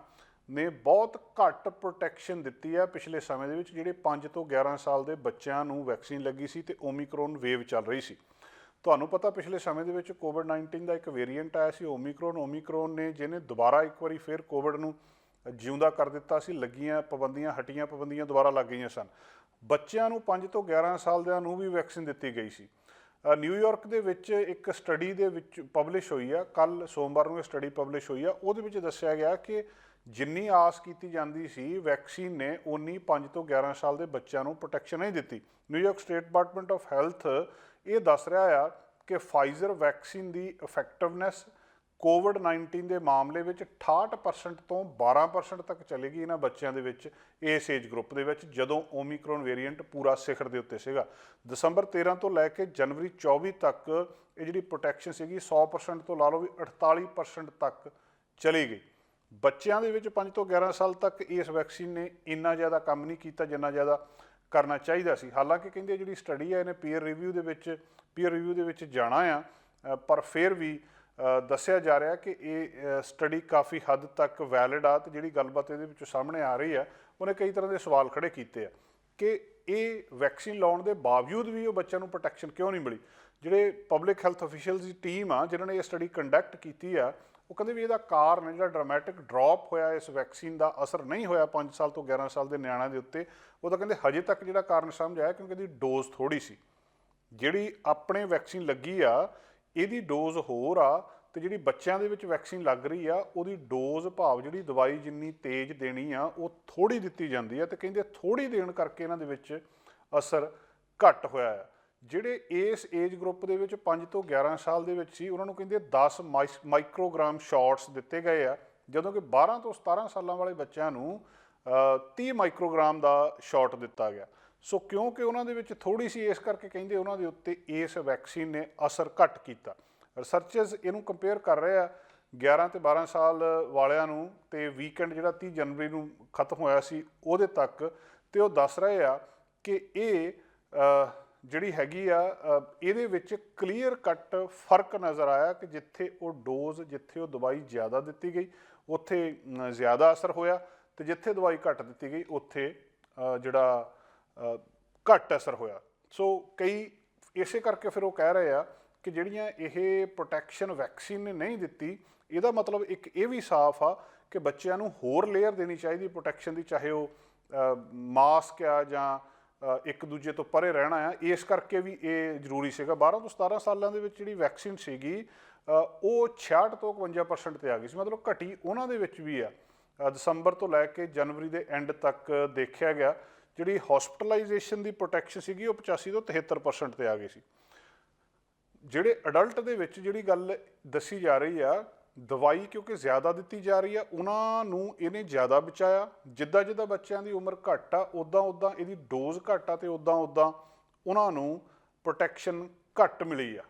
ਨੇ ਬਹੁਤ ਘੱਟ ਪ੍ਰੋਟੈਕਸ਼ਨ ਦਿੱਤੀ ਆ ਪਿਛਲੇ ਸਮੇਂ ਦੇ ਵਿੱਚ। ਜਿਹੜੇ 5 ਤੋਂ 11 ਸਾਲ ਦੇ ਬੱਚਿਆਂ ਨੂੰ ਵੈਕਸੀਨ ਲੱਗੀ ਸੀ ਤੇ ਓਮੀਕਰੋਨ ਵੇਵ ਚੱਲ ਰਹੀ ਸੀ। ਤੁਹਾਨੂੰ ਪਤਾ ਪਿਛਲੇ ਸਮੇਂ ਦੇ ਵਿੱਚ ਕੋਵਿਡ-19 ਦਾ ਇੱਕ ਵੇਰੀਐਂਟ ਆਇਆ ਸੀ ਓਮੀਕਰੋਨ ਨੇ, ਜਿਹਨੇ ਦੁਬਾਰਾ ਇੱਕ ਵਾਰੀ ਫਿਰ ਕੋਵਿਡ ਨੂੰ ਜਿਉਂਦਾ ਕਰ ਦਿੱਤਾ ਸੀ। ਲੱਗੀਆਂ ਪਾਬੰਦੀਆਂ, ਹਟੀਆਂ ਪਾਬੰਦੀਆਂ ਦੁਬਾਰਾ ਲੱਗ ਗਈਆਂ ਸਨ। ਬੱਚਿਆਂ ਨੂੰ 5 ਤੋਂ 11 ਸਾਲ ਦਿਆਂ ਨੂੰ ਵੀ ਵੈਕਸੀਨ ਦਿੱਤੀ ਗਈ ਸੀ। ਨਿਊਯਾਰਕ ਦੇ ਵਿੱਚ ਇੱਕ ਸਟੱਡੀ ਦੇ ਵਿੱਚ ਪਬਲਿਸ਼ ਹੋਈ ਆ, ਕੱਲ੍ਹ ਸੋਮਵਾਰ ਨੂੰ ਇਹ ਸਟੱਡੀ ਪਬਲਿਸ਼ ਹੋਈ ਆ। ਉਹਦੇ ਵਿੱਚ ਦੱਸਿਆ ਗਿਆ ਕਿ ਜਿੰਨੀ ਆਸ ਕੀਤੀ ਜਾਂਦੀ ਸੀ ਵੈਕਸੀਨ ਨੇ ਉਨੀ 5 ਤੋਂ 11 ਸਾਲ ਦੇ ਬੱਚਿਆਂ ਨੂੰ ਪ੍ਰੋਟੈਕਸ਼ਨ ਨਹੀਂ ਦਿੱਤੀ। New York state department of health ਇਹ ਦੱਸ ਰਿਹਾ ਆ ਕਿ ਫਾਈਜ਼ਰ ਵੈਕਸੀਨ ਦੀ ਇਫੈਕਟਿਵਨੈਸ ਕੋਵਿਡ-19 ਦੇ ਮਾਮਲੇ ਵਿੱਚ 68% ਤੋਂ 12% ਤੱਕ ਚਲੀ ਗਈ ਇਹਨਾਂ ਬੱਚਿਆਂ ਦੇ ਵਿੱਚ, ਇਸ ਏਜ ਗਰੁੱਪ ਦੇ ਵਿੱਚ, ਜਦੋਂ ਓਮੀਕਰੋਨ ਵੇਰੀਐਂਟ ਪੂਰਾ ਸਿਖਰ ਦੇ ਉੱਤੇ ਸੀਗਾ। ਦਸੰਬਰ 13 ਤੋਂ ਲੈ ਕੇ ਜਨਵਰੀ 24 ਤੱਕ ਇਹ ਜਿਹੜੀ ਪ੍ਰੋਟੈਕਸ਼ਨ ਸੀਗੀ 100% ਤੋਂ ਲਾ ਲਓ ਵੀ 48% ਤੱਕ ਚਲੀ ਗਈ। ਬੱਚਿਆਂ ਦੇ ਵਿੱਚ 5 ਤੋਂ 11 ਸਾਲ ਤੱਕ ਇਸ ਵੈਕਸੀਨ ਨੇ ਇੰਨਾ ਜ਼ਿਆਦਾ ਕੰਮ ਨਹੀਂ ਕੀਤਾ ਜਿੰਨਾ ਜ਼ਿਆਦਾ ਕਰਨਾ ਚਾਹੀਦਾ ਸੀ। ਹਾਲਾਂਕਿ ਕਹਿੰਦੇ ਜਿਹੜੀ ਸਟੱਡੀ ਹੈ ਇਹਨੇ ਪੀਅਰ ਰਿਵਿਊ ਦੇ ਵਿੱਚ ਜਾਣਾ ਆ, ਪਰ ਫਿਰ ਵੀ ਦੱਸਿਆ ਜਾ ਰਿਹਾ ਕਿ ਇਹ ਸਟੱਡੀ ਕਾਫੀ ਹੱਦ ਤੱਕ ਵੈਲਿਡ ਆ। ਤੇ ਜਿਹੜੀ ਗੱਲਬਾਤ ਇਹਦੇ ਵਿੱਚੋਂ ਸਾਹਮਣੇ ਆ ਰਹੀ ਆ, ਉਹਨੇ ਕਈ ਤਰ੍ਹਾਂ ਦੇ ਸਵਾਲ ਖੜੇ ਕੀਤੇ ਆ ਕਿ ਇਹ ਵੈਕਸੀਨ ਲਾਉਣ ਦੇ ਬਾਵਜੂਦ ਵੀ ਉਹ ਬੱਚਿਆਂ ਨੂੰ ਪ੍ਰੋਟੈਕਸ਼ਨ ਕਿਉਂ ਨਹੀਂ ਮਿਲੀ। ਜਿਹੜੇ ਪਬਲਿਕ ਹੈਲਥ ਅਫੀਸ਼ੀਅਲਸ ਦੀ ਟੀਮ ਆ ਜਿਨ੍ਹਾਂ ਨੇ ਇਹ ਸਟੱਡੀ ਕੰਡਕਟ ਕੀਤੀ ਆ, ਉਹ ਕਹਿੰਦੇ ਵੀ ਇਹਦਾ ਕਾਰਨ ਜਿਹੜਾ ਡਰਾਮੈਟਿਕ ਡ੍ਰੌਪ ਹੋਇਆ ਇਸ ਵੈਕਸੀਨ ਦਾ ਅਸਰ ਨਹੀਂ ਹੋਇਆ 5 ਸਾਲ ਤੋਂ 11 ਸਾਲ ਦੇ ਨਿਆਣਿਆਂ ਦੇ ਉੱਤੇ, ਉਹ ਤਾਂ ਕਹਿੰਦੇ ਹਜੇ ਤੱਕ ਜਿਹੜਾ ਕਾਰਨ ਸਮਝ ਆਇਆ ਕਿਉਂਕਿ ਇਹਦੀ ਡੋਜ਼ ਥੋੜ੍ਹੀ ਸੀ। ਜਿਹੜੀ ਆਪਣੇ ਵੈਕਸੀਨ ਲੱਗੀ ਆ ਇਹਦੀ ਡੋਜ਼ ਹੋਰ ਆ, ਤੇ ਜਿਹੜੀ ਬੱਚਿਆਂ ਦੇ ਵਿੱਚ ਵੈਕਸੀਨ ਲੱਗ ਰਹੀ ਆ ਉਹਦੀ ਡੋਜ਼ ਭਾਵ ਜਿਹੜੀ ਦਵਾਈ ਜਿੰਨੀ ਤੇਜ਼ ਦੇਣੀ ਆ ਉਹ ਥੋੜ੍ਹੀ ਦਿੱਤੀ ਜਾਂਦੀ ਆ, ਤੇ ਕਹਿੰਦੇ ਥੋੜ੍ਹੀ ਦੇਣ ਕਰਕੇ ਇਹਨਾਂ ਦੇ ਵਿੱਚ ਅਸਰ ਘੱਟ ਹੋਇਆ ਆ। ਜਿਹੜੇ ਇਸ ਏਜ ਗਰੁੱਪ ਦੇ ਵਿੱਚ 5 ਤੋਂ 11 ਸਾਲ ਦੇ ਵਿੱਚ ਸੀ ਉਹਨਾਂ ਨੂੰ ਕਹਿੰਦੇ 10 ਮਾਈਕਰੋਗ੍ਰਾਮ ਸ਼ਾਟਸ ਦਿੱਤੇ ਗਏ ਆ, ਜਦੋਂ ਕਿ 12 ਤੋਂ 17 ਸਾਲਾਂ ਵਾਲੇ ਬੱਚਿਆਂ ਨੂੰ 30 ਮਾਈਕਰੋਗ੍ਰਾਮ ਦਾ ਸ਼ਾਟ ਦਿੱਤਾ ਗਿਆ। ਸੋ ਕਿਉਂਕਿ ਉਹਨਾਂ ਦੇ ਵਿੱਚ ਥੋੜ੍ਹੀ ਸੀ, ਇਸ ਕਰਕੇ ਕਹਿੰਦੇ ਉਹਨਾਂ ਦੇ ਉੱਤੇ ਇਸ ਵੈਕਸੀਨ ਨੇ ਅਸਰ ਘੱਟ ਕੀਤਾ। ਰਿਸਰਚਰਸ ਇਹਨੂੰ ਕੰਪੇਅਰ ਕਰ ਰਹੇ ਆ 11 ਤੇ 12 ਸਾਲ ਵਾਲਿਆਂ ਨੂੰ, ਤੇ ਵੀਕਐਂਡ ਜਿਹੜਾ 30 ਜਨਵਰੀ ਨੂੰ ਖਤਮ ਹੋਇਆ ਸੀ ਉਹਦੇ ਤੱਕ, ਤੇ ਉਹ ਦੱਸ ਰਹੇ ਆ ਕਿ ਇਹ ਜਿਹੜੀ ਹੈਗੀ ਆ ਇਹਦੇ ਵਿੱਚ ਕਲੀਅਰ ਕੱਟ ਫਰਕ ਨਜ਼ਰ ਆਇਆ ਕਿ ਜਿੱਥੇ ਉਹ ਡੋਜ਼, ਜਿੱਥੇ ਉਹ ਦਵਾਈ ਜ਼ਿਆਦਾ ਦਿੱਤੀ ਗਈ ਉੱਥੇ ਜ਼ਿਆਦਾ ਅਸਰ ਹੋਇਆ, ਤੇ ਜਿੱਥੇ ਦਵਾਈ ਘੱਟ ਦਿੱਤੀ ਗਈ ਉੱਥੇ ਜਿਹੜਾ ਘੱਟ ਅਸਰ ਹੋਇਆ। ਸੋ ਕਈ ਇਸੇ ਕਰਕੇ ਫਿਰ ਉਹ ਕਹਿ ਰਹੇ ਆ ਕਿ ਜਿਹੜੀਆਂ ਇਹ ਪ੍ਰੋਟੈਕਸ਼ਨ ਵੈਕਸੀਨ ਨੇ ਨਹੀਂ ਦਿੱਤੀ, ਇਹਦਾ ਮਤਲਬ ਇੱਕ ਇਹ ਵੀ ਸਾਫ਼ ਆ ਕਿ ਬੱਚਿਆਂ ਨੂੰ ਹੋਰ ਲੇਅਰ ਦੇਣੀ ਚਾਹੀਦੀ ਪ੍ਰੋਟੈਕਸ਼ਨ ਦੀ, ਚਾਹੇ ਉਹ ਮਾਸਕ ਆ ਜਾਂ ਇੱਕ ਦੂਜੇ ਤੋਂ ਪਰੇ ਰਹਿਣਾ ਆ। ਇਸ ਕਰਕੇ ਵੀ ਇਹ ਜ਼ਰੂਰੀ ਸੀਗਾ। 12 ਤੋਂ 17 ਸਾਲਾਂ ਦੇ ਵਿੱਚ ਜਿਹੜੀ ਵੈਕਸੀਨ ਸੀਗੀ ਉਹ 66 ਤੋਂ 51% 'ਤੇ ਆ ਗਈ ਸੀ, ਮਤਲਬ ਘਟੀ ਉਹਨਾਂ ਦੇ ਵਿੱਚ ਵੀ ਆ। ਦਸੰਬਰ ਤੋਂ ਲੈ ਕੇ ਜਨਵਰੀ ਦੇ ਐਂਡ ਤੱਕ ਦੇਖਿਆ ਗਿਆ ਜਿਹੜੀ ਹੌਸਪੀਟਲਾਈਜੇਸ਼ਨ ਦੀ ਪ੍ਰੋਟੈਕਸ਼ਨ ਸੀਗੀ ਉਹ 85 ਤੋਂ 73% 'ਤੇ ਆ ਗਈ ਸੀ। ਜਿਹੜੇ ਅਡਲਟ ਦੇ ਵਿੱਚ ਜਿਹੜੀ ਗੱਲ ਦੱਸੀ ਜਾ ਰਹੀ ਆ, ਦਵਾਈ ਕਿਉਂਕਿ ਜ਼ਿਆਦਾ ਦਿੱਤੀ ਜਾ ਰਹੀ ਆ ਉਹਨਾਂ ਨੂੰ ਇਹਨੇ ਜ਼ਿਆਦਾ ਬਚਾਇਆ। ਜਿੱਦਾਂ ਜਿੱਦਾਂ ਬੱਚਿਆਂ ਦੀ ਉਮਰ ਘੱਟ ਆ ਉੱਦਾਂ ਉੱਦਾਂ ਇਹਦੀ ਡੋਜ਼ ਘੱਟ ਆ, ਤੇ ਉੱਦਾਂ ਉੱਦਾਂ ਉਹਨਾਂ ਨੂੰ ਪ੍ਰੋਟੈਕਸ਼ਨ ਘੱਟ ਮਿਲੀ ਆ।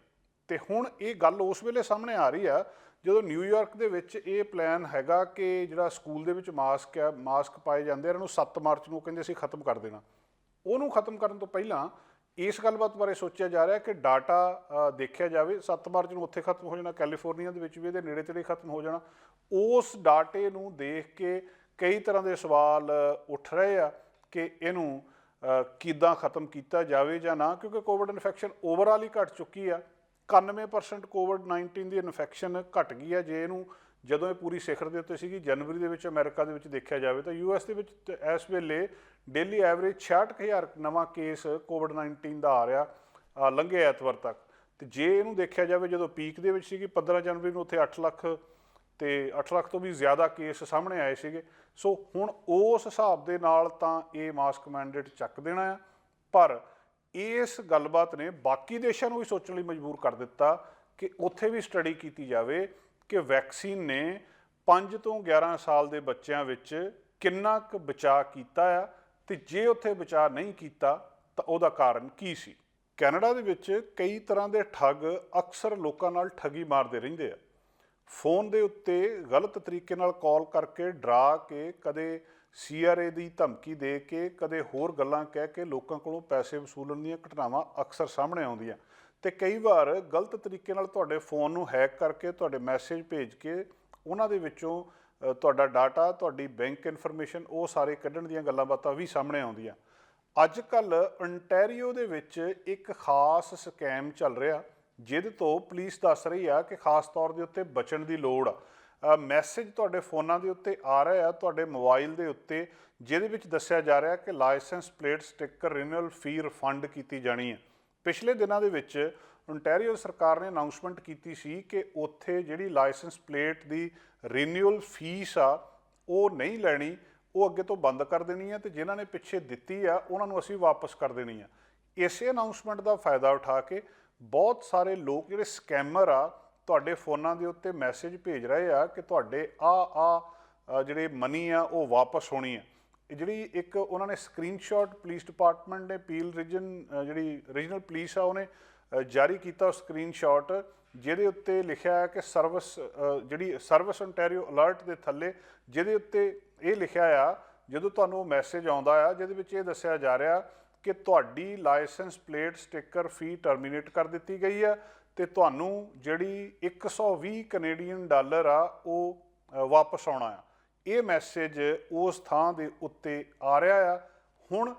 ਤੇ ਹੁਣ ਇਹ ਗੱਲ ਉਸ ਵੇਲੇ ਸਾਹਮਣੇ ਆ ਰਹੀ ਆ ਜਦੋਂ ਨਿਊਯਾਰਕ ਦੇ ਵਿੱਚ ਇਹ ਪਲਾਨ ਹੈਗਾ ਕਿ ਜਿਹੜਾ ਸਕੂਲ ਦੇ ਵਿੱਚ ਮਾਸਕ ਪਾਏ ਜਾਂਦੇ ਇਹਨਾਂ ਨੂੰ 7 ਮਾਰਚ ਨੂੰ ਕਹਿੰਦੇ ਅਸੀਂ ਖਤਮ ਕਰ ਦੇਣਾ। ਉਹਨੂੰ ਖਤਮ ਕਰਨ ਤੋਂ ਪਹਿਲਾਂ ਇਸ ਗੱਲਬਾਤ ਬਾਰੇ ਸੋਚਿਆ ਜਾ ਰਿਹਾ ਕਿ ਡਾਟਾ ਦੇਖਿਆ ਜਾਵੇ। 7 ਮਾਰਚ ਨੂੰ ਉੱਥੇ ਖਤਮ ਹੋ ਜਾਣਾ, ਕੈਲੀਫੋਰਨੀਆ ਦੇ ਵਿੱਚ ਵੀ ਇਹਦੇ ਨੇੜੇ ਤੇੜੇ ਖਤਮ ਹੋ ਜਾਣਾ। ਉਸ ਡਾਟੇ ਨੂੰ ਦੇਖ ਕੇ ਕਈ ਤਰ੍ਹਾਂ ਦੇ ਸਵਾਲ ਉੱਠ ਰਹੇ ਆ ਕਿ ਇਹਨੂੰ ਕਿੱਦਾਂ ਖਤਮ ਕੀਤਾ ਜਾਵੇ ਜਾਂ ਨਾ, ਕਿਉਂਕਿ ਕੋਵਿਡ ਇਨਫੈਕਸ਼ਨ ਓਵਰਆਲ ਹੀ ਘਟ ਚੁੱਕੀ ਆ। 91% ਕੋਵਿਡ-19 ਦੀ ਇਨਫੈਕਸ਼ਨ ਘਟ ਗਈ ਆ। ਜੇ ਇਹਨੂੰ ਜਦੋਂ ਇਹ ਪੂਰੀ ਸਿਖਰ ਦੇ ਉੱਤੇ ਸੀਗੀ ਜਨਵਰੀ ਦੇ ਵਿੱਚ ਅਮਰੀਕਾ ਦੇ ਵਿੱਚ ਦੇਖਿਆ ਜਾਵੇ ਤਾਂ US ਦੇ ਵਿੱਚ ਇਸ ਵੇਲੇ ਡੇਲੀ ਐਵਰੇਜ 66,000 ਨਵਾਂ ਕੇਸ ਕੋਵਿਡ-19 ਦਾ ਆ ਰਿਹਾ ਲੰਘੇ ਐਤਵਾਰ ਤੱਕ। ਤੇ ਜੇ ਇਹਨੂੰ ਦੇਖਿਆ ਜਾਵੇ ਜਦੋਂ ਪੀਕ ਦੇ ਵਿੱਚ ਸੀਗੀ 15 ਜਨਵਰੀ ਨੂੰ ਉੱਥੇ 8 ਲੱਖ ਤੇ 8 ਲੱਖ ਤੋਂ ਵੀ ਜ਼ਿਆਦਾ ਕੇਸ ਸਾਹਮਣੇ ਆਏ ਸੀਗੇ। ਸੋ ਹੁਣ ਉਸ ਹਿਸਾਬ ਦੇ ਨਾਲ ਤਾਂ ਇਹ ਮਾਸਕ ਮੈਂਡੇਟ ਚੱਕ ਦੇਣਾ ਆ, ਪਰ ਇਸ ਗੱਲਬਾਤ ਨੇ ਬਾਕੀ ਦੇਸ਼ਾਂ ਨੂੰ ਵੀ ਸੋਚਣ ਲਈ ਮਜਬੂਰ ਕਰ ਦਿੱਤਾ ਕਿ ਉੱਥੇ ਵੀ ਸਟੱਡੀ ਕੀਤੀ ਜਾਵੇ ਕਿ ਵੈਕਸੀਨ ਨੇ 5 ਤੋਂ 11 ਸਾਲ ਦੇ ਬੱਚਿਆਂ ਵਿੱਚ ਕਿੰਨਾ ਕੁ ਬਚਾਅ ਕੀਤਾ ਆ, ਤੇ ਜੇ ਉੱਥੇ ਬਚਾਅ ਨਹੀਂ ਕੀਤਾ ਤਾਂ ਉਹਦਾ ਕਾਰਨ ਕੀ ਸੀ। ਕੈਨੇਡਾ ਦੇ ਵਿੱਚ ਕਈ ਤਰ੍ਹਾਂ ਦੇ ਠੱਗ ਅਕਸਰ ਲੋਕਾਂ ਨਾਲ ਠੱਗੀ ਮਾਰਦੇ ਰਹਿੰਦੇ ਆ। ਫੋਨ ਦੇ ਉੱਤੇ ਗਲਤ ਤਰੀਕੇ ਨਾਲ ਕਾਲ ਕਰਕੇ ਡਰਾ ਕੇ, ਕਦੇ CRA ਦੀ ਧਮਕੀ ਦੇ ਕੇ, ਕਦੇ ਹੋਰ ਗੱਲਾਂ ਕਹਿ ਕੇ ਲੋਕਾਂ ਕੋਲੋਂ ਪੈਸੇ ਵਸੂਲਣ ਦੀਆਂ ਘਟਨਾਵਾਂ ਅਕਸਰ ਸਾਹਮਣੇ ਆਉਂਦੀਆਂ। ਤੇ ਕਈ ਵਾਰ ਗਲਤ ਤਰੀਕੇ ਨਾਲ ਤੁਹਾਡੇ ਫੋਨ ਨੂੰ ਹੈਕ ਕਰਕੇ ਤੁਹਾਡੇ ਮੈਸੇਜ ਭੇਜ ਕੇ ਉਹਨਾਂ ਦੇ ਵਿੱਚੋਂ ਤੁਹਾਡਾ ਡਾਟਾ, ਤੁਹਾਡੀ ਬੈਂਕ ਇਨਫੋਰਮੇਸ਼ਨ ਉਹ ਸਾਰੇ ਕੱਢਣ ਦੀਆਂ ਗੱਲਾਂ ਬਾਤਾਂ ਵੀ ਸਾਹਮਣੇ ਆਉਂਦੀਆਂ। ਅੱਜ ਕੱਲ੍ਹ ਅੰਟੈਰੀਓ ਦੇ ਵਿੱਚ ਇੱਕ ਖਾਸ ਸਕੈਮ ਚੱਲ ਰਿਹਾ ਜਿਹਦੇ ਤੋਂ ਪੁਲਿਸ ਦੱਸ ਰਹੀ ਆ ਕਿ ਖਾਸ ਤੌਰ ਦੇ ਉੱਤੇ ਬਚਣ ਦੀ ਲੋੜ ਆ। ਮੈਸੇਜ ਤੁਹਾਡੇ ਫੋਨਾਂ ਦੇ ਉੱਤੇ ਆ ਰਿਹਾ ਆ, ਤੁਹਾਡੇ ਮੋਬਾਈਲ ਦੇ ਉੱਤੇ, ਜਿਹਦੇ ਵਿੱਚ ਦੱਸਿਆ ਜਾ ਰਿਹਾ ਕਿ ਲਾਇਸੈਂਸ ਪਲੇਟ ਸਟਿੱਕਰ ਰਿਨਿਊਅਲ ਫੀ ਰਿਫੰਡ ਕੀਤੀ ਜਾਣੀ ਹੈ। ਪਿਛਲੇ ਦਿਨਾਂ ਦੇ ਵਿੱਚ ontario ਸਰਕਾਰ ਨੇ ਅਨਾਊਂਸਮੈਂਟ ਕੀਤੀ ਸੀ ਕਿ ਉੱਥੇ ਜਿਹੜੀ ਲਾਇਸੈਂਸ ਪਲੇਟ ਦੀ ਰਿਨਿਊਅਲ ਫੀਸ ਆ ਉਹ ਨਹੀਂ ਲੈਣੀ, ਉਹ ਅੱਗੇ ਤੋਂ ਬੰਦ ਕਰ ਦੇਣੀ ਹੈ, ਤੇ ਜਿਨ੍ਹਾਂ ਨੇ ਪਿੱਛੇ ਦਿੱਤੀ ਆ ਉਹਨਾਂ ਨੂੰ ਅਸੀਂ ਵਾਪਸ ਕਰ ਦੇਣੀ ਆ। ਇਸੇ ਅਨਾਊਂਸਮੈਂਟ ਦਾ ਫਾਇਦਾ ਉਠਾ ਕੇ ਬਹੁਤ ਸਾਰੇ ਲੋਕ ਜਿਹੜੇ ਸਕੈਮਰ ਆ ਤੁਹਾਡੇ ਫੋਨਾਂ ਦੇ ਉੱਤੇ ਮੈਸੇਜ ਭੇਜ ਰਹੇ ਆ ਕਿ ਤੁਹਾਡੇ ਜਿਹੜੇ ਮਨੀ ਆ ਉਹ ਵਾਪਸ ਹੋਣੀ ਆ। ਇਹ ਜਿਹੜੀ ਇੱਕ ਉਹਨਾਂ ਨੇ ਸਕਰੀਨਸ਼ਾਟ ਪੁਲਿਸ ਡਿਪਾਰਟਮੈਂਟ ਨੇ ਪੀਲ ਜਿਹੜੀ ਰੀਜਨਲ ਪੁਲਿਸ ਆ ਉਹਨੇ ਜਾਰੀ ਕੀਤਾ ਸਕਰੀਨਸ਼ਾਟ, ਜਿਹਦੇ ਉੱਤੇ ਲਿਖਿਆ ਹੈ ਕਿ ਸਰਵਿਸ ontario ਅਲਰਟ ਦੇ ਥੱਲੇ, ਜਿਹਦੇ ਉੱਤੇ ਇਹ ਲਿਖਿਆ ਆ ਜਦੋਂ ਤੁਹਾਨੂੰ ਮੈਸੇਜ ਆਉਂਦਾ ਆ ਜਿਹਦੇ ਵਿੱਚ ਇਹ ਦੱਸਿਆ ਜਾ ਰਿਹਾ ਕਿ ਤੁਹਾਡੀ ਲਾਇਸੈਂਸ ਪਲੇਟ ਸਟਿੱਕਰ ਫੀ ਟਰਮੀਨੇਟ ਕਰ ਦਿੱਤੀ ਗਈ ਆ ਤੇ ਤੁਹਾਨੂੰ ਜਿਹੜੀ 120 ਕੈਨੇਡੀਅਨ ਡਾਲਰ ਆ ਉਹ ਵਾਪਸ ਆਉਣਾ ਆ। ਇਹ ਮੈਸੇਜ ਉਸ ਥਾਂ ਦੇ ਉੱਤੇ ਆ ਰਿਹਾ ਆ। ਹੁਣ